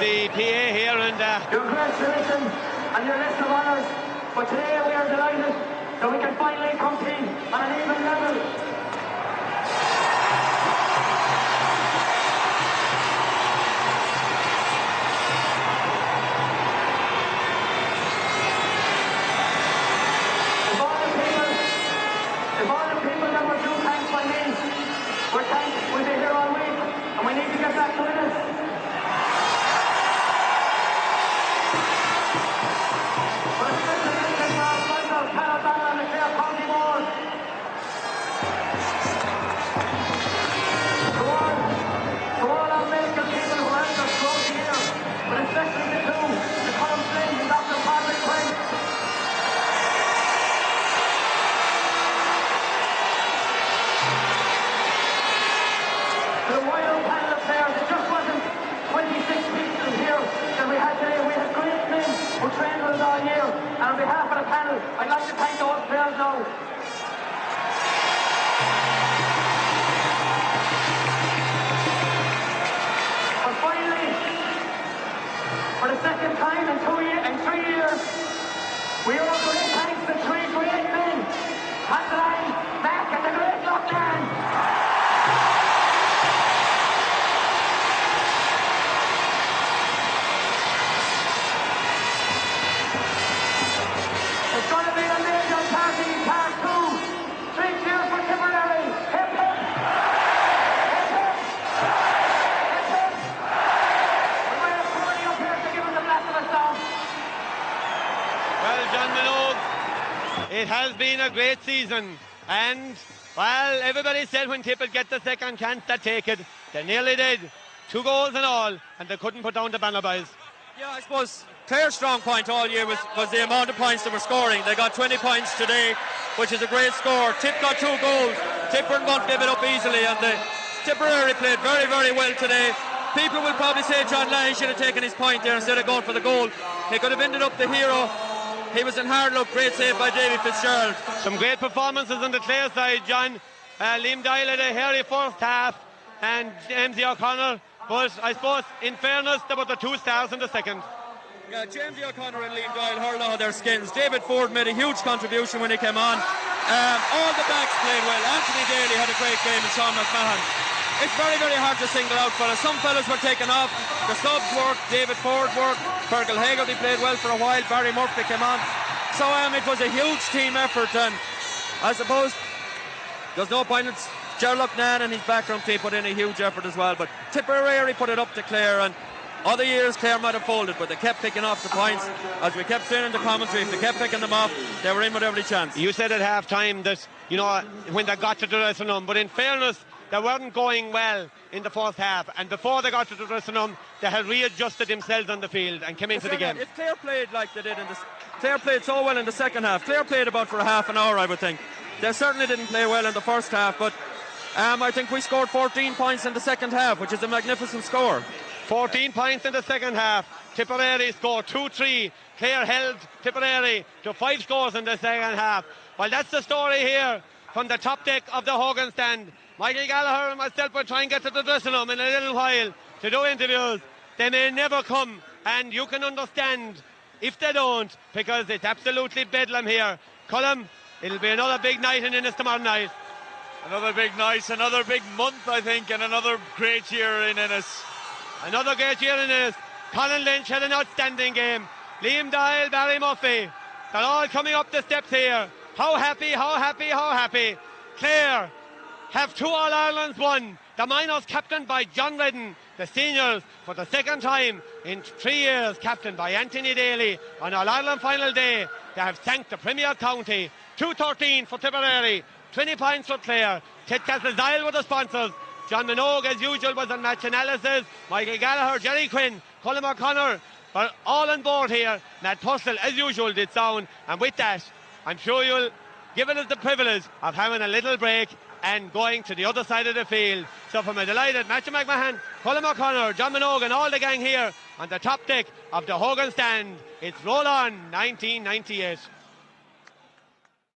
the PA here, and Congratulations on your list of honours. But today we are delighted that we can finally compete on an even level. If all the people that were due thanks by me were thanked, we'll be here all week, and we need to get back to this. But a special mention for our sponsors, Clare and the Clare County Board. To all our medical people who helped us throughout the year, but especially the two, the Colin Flynn and Dr. Patrick Quinn. The royal panel of players, it just wasn't 26 people here that we had today. We had great men who trained with us all year. And on behalf of the panel, I'd like to thank those players now. But finally, for the second time in 3 years, we owe great thanks to three great men. Considine, Mac and the great Lochlan. It's going to be a major party, part 2. 3 cheers for Tipperary. Hip hip. Hip hip. Hip hip. We might have Tony up here to give us the blast of a song. well, John Minogue, it has been a great season, and well, everybody said when Tipp would get the second chance to take it, they nearly did. 2 goals and all, and they couldn't put down the banner boys. Yeah, I suppose Clare's strong point all year was the amount of points they were scoring. They got 20 points today, which is a great score. Tipp got 2 goals. Tipp weren't going to give it up easily, and the Tipperary played very, very well today. People will probably say John Lang should have taken his point there instead of going for the goal. He could have ended up the hero. He was in hard luck. Great save by Davy Fitzgerald. Some great performances on the Clare side, John. Liam Doyle had a hairy first half, and James O'Connor. But I suppose, in fairness, there were the 2 stars in the second. Yeah, James O'Connor and Liam Doyle hurled out their skins. David Ford made a huge contribution when he came on. All the backs played well. Anthony Daly had a great game, and Sean McMahon. It's very, very hard to single out fellas. Some fellas were taken off. The subs worked, David Ford worked, Fergal Haggerty played well for a while, Barry Murphy came on. So it was a huge team effort, and I suppose there's no point in Gerald Nan and his background team put in a huge effort as well, but Tipperary put it up to Clare, and other years Clare might have folded, but they kept picking off the points. As we kept saying in the commentary, if they kept picking them off, they were in with every chance. You said at half time that, you know, when they got to the dressing room, but in fairness, they weren't going well in the first half, and before they got to the dressing room, they had readjusted themselves on the field and came into the game. If Clare played like they did Clare played so well in the second half. Clare played about for a half an hour, I would think. They certainly didn't play well in the first half, but I think we scored 14 points in the second half, which is a magnificent score. 14 points in the second half. Tipperary scored 2-3. Clare held Tipperary to 5 scores in the second half. Well, that's the story here from the top deck of the Hogan stand. Michael Gallagher and myself will try and get to the dressing room in a little while to do interviews. They may never come, and you can understand if they don't, because it's absolutely bedlam here. Colm, it'll be another big night in Ennis tomorrow night. Another big night, another big month, I think, and another great year in Ennis. Another great year in Ennis. Colin Lynch had an outstanding game. Liam Doyle, Barry Murphy, they're all coming up the steps here. How happy, how happy, how happy. Clare have 2 All-Irelands won. The minors captained by John Redden. The seniors, for the second time in 3 years, captained by Anthony Daly. On All-Ireland final day, they have thanked the Premier County. 2-13 for Tipperary, 20 points for Clare. Ted Castlezile were the sponsors. John Minogue, as usual, was on match analysis. Michael Gallagher, Jerry Quinn, Colm O'Connor were all on board here. Matt Purcell, as usual, did sound. And with that, I'm sure you'll give us the privilege of having a little break and going to the other side of the field. So from a delighted Matthew McMahon, Colm O'Connor, John Minogue and all the gang here on the top deck of the Hogan stand, it's Roll On 1998.